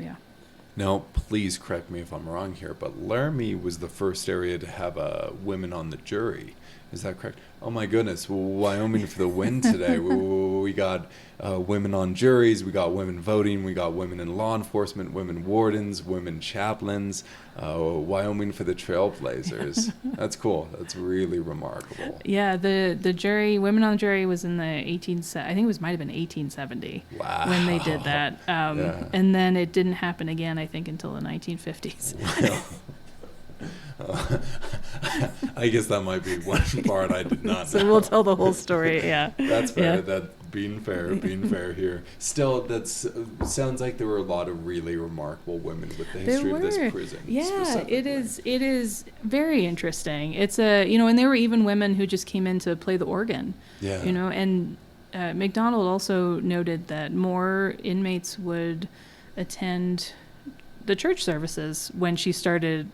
Now, please correct me if I'm wrong here, but Laramie was the first area to have women on the jury. Is that correct? Oh my goodness, Wyoming for the win today. We got women on juries, we got women voting, we got women in law enforcement, women wardens, women chaplains. Wyoming for the trailblazers. That's cool. That's really remarkable. Yeah, the jury, women on the jury was in the I think it might have been 1870 when they did that. And then it didn't happen again, I think, until the 1950s. Well, I guess that might be one part I did not know. So we'll tell the whole story, That's fair. That being fair here. Still, that sounds like there were a lot of really remarkable women with the history of this prison. Yeah, it is very interesting. It's and there were even women who just came in to play the organ. Yeah. And McDonald also noted that more inmates would attend the church services when she started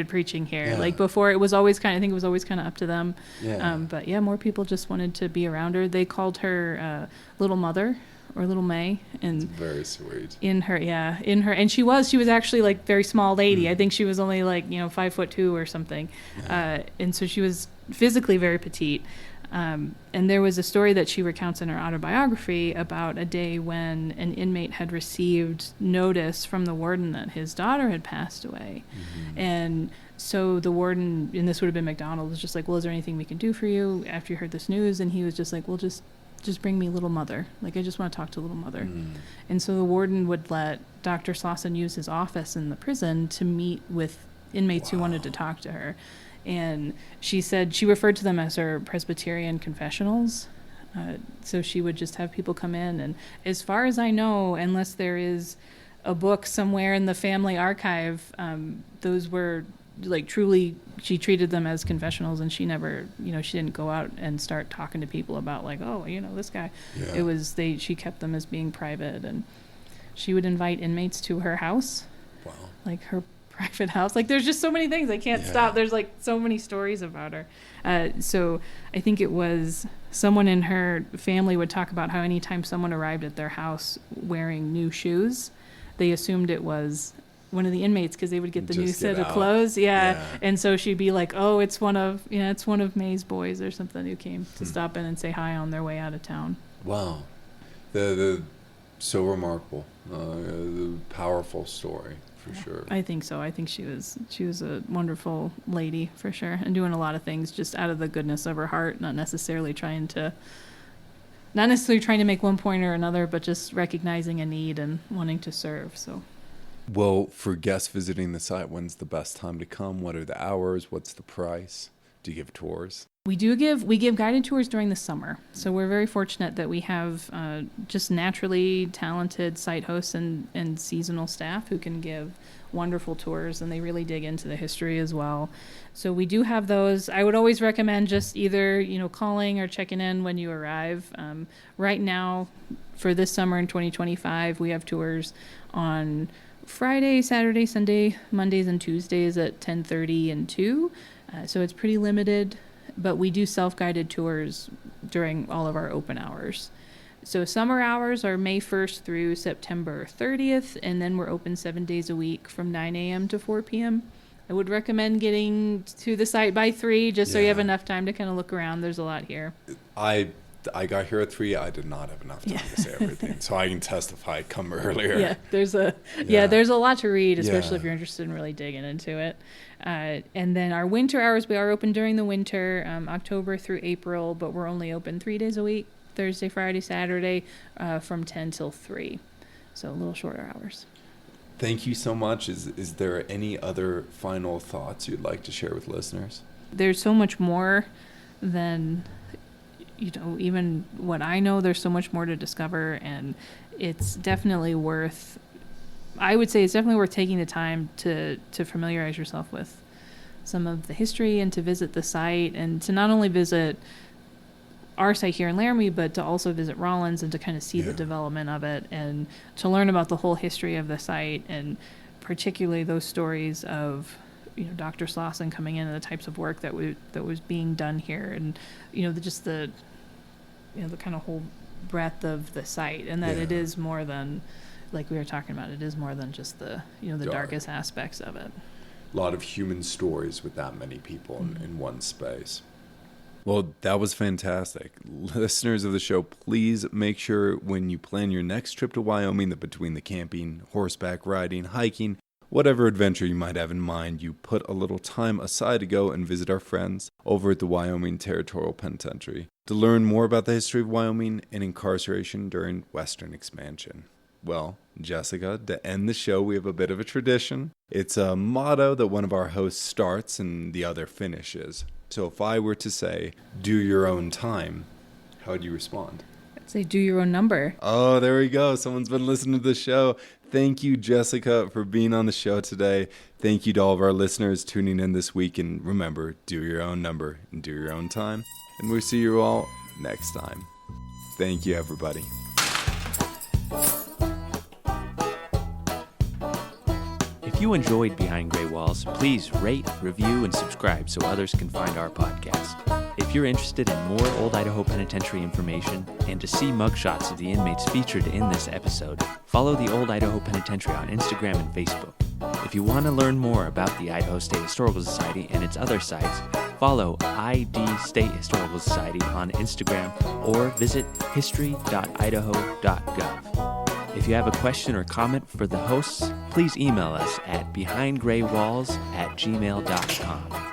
preaching here. Yeah. Like before, it was always kind of up to them. Yeah. But more people just wanted to be around her. They called her Little Mother or Little May, and it's very sweet. And she was actually like very small lady. I think she was only like 5'2" or something, and so she was physically very petite. And there was a story that she recounts in her autobiography about a day when an inmate had received notice from the warden that his daughter had passed away. Mm-hmm. And so the warden, and this would have been McDonald, was just like, well, is there anything we can do for you after you heard this news? And he was just like, well, just bring me Little Mother. Like, I just want to talk to Little Mother. Mm. And so the warden would let Dr. Slosson use his office in the prison to meet with inmates who wanted to talk to her. And she said she referred to them as her Presbyterian confessionals. So she would just have people come in. And as far as I know, unless there is a book somewhere in the family archive, those were like truly, she treated them as confessionals, and she never, she didn't go out and start talking to people about like, oh, this guy. Yeah. It was, she kept them as being private, and she would invite inmates to her house. Wow. Like her private house. Like there's just so many things I can't stop. There's like so many stories about her. So I think it was someone in her family would talk about how anytime someone arrived at their house wearing new shoes, they assumed it was one of the inmates because they would get the new set of clothes. And so she'd be like, oh, it's one of May's boys or something who came to stop in and say hi on their way out of town. Wow. The So remarkable. Powerful story, for sure. I think so. I think she was a wonderful lady, for sure, and doing a lot of things just out of the goodness of her heart, not necessarily trying to make one point or another, but just recognizing a need and wanting to serve. So. Well, for guests visiting the site, when's the best time to come? What are the hours? What's the price? Do you give tours? We give guided tours during the summer. So we're very fortunate that we have just naturally talented site hosts and seasonal staff who can give wonderful tours, and they really dig into the history as well. So we do have those. I would always recommend just either, calling or checking in when you arrive. Right now, for this summer in 2025, we have tours on Friday, Saturday, Sunday, Mondays, and Tuesdays at 10:30 and 2. So it's pretty limited, but we do self-guided tours during all of our open hours. So summer hours are May 1st through September 30th, and then we're open 7 days a week from 9 a.m. to 4 p.m. I would recommend getting to the site by 3, just so you have enough time to kind of look around. There's a lot here. I got here at 3. I did not have enough time to say everything, so I can testify. Come earlier. Yeah, there's a lot to read, especially if you're interested in really digging into it. And then our winter hours, we are open during the winter, October through April, but we're only open 3 days a week, Thursday, Friday, Saturday, from 10 till 3. So a little shorter hours. Thank you so much. Is there any other final thoughts you'd like to share with listeners? There's so much more than, even what I know. There's so much more to discover, and it's definitely worth taking the time to familiarize yourself with some of the history and to visit the site, and to not only visit our site here in Laramie, but to also visit Rollins and to kind of see the development of it, and to learn about the whole history of the site, and particularly those stories of Dr. Slosson coming in and the types of work that was being done here, and the kind of whole breadth of the site, and that it is more than, like we were talking about, it is more than just the darkest aspects of it. A lot of human stories with that many people in one space. Well, that was fantastic. Listeners of the show, please make sure when you plan your next trip to Wyoming that between the camping, horseback riding, hiking, whatever adventure you might have in mind, you put a little time aside to go and visit our friends over at the Wyoming Territorial Penitentiary to learn more about the history of Wyoming and incarceration during Western expansion. Well, Jessica, to end the show, we have a bit of a tradition. It's a motto that one of our hosts starts and the other finishes. So if I were to say, do your own time, how would you respond? I'd say, do your own number. Oh, there we go. Someone's been listening to the show. Thank you, Jessica, for being on the show today. Thank you to all of our listeners tuning in this week. And remember, do your own number and do your own time. And we'll see you all next time. Thank you, everybody. If you enjoyed Behind Gray Walls, please rate, review, and subscribe so others can find our podcast. If you're interested in more Old Idaho Penitentiary information and to see mugshots of the inmates featured in this episode, follow the Old Idaho Penitentiary on Instagram and Facebook. If you want to learn more about the Idaho State Historical Society and its other sites, follow ID State Historical Society on Instagram or visit history.idaho.gov. If you have a question or comment for the hosts, please email us at behindgraywalls@gmail.com.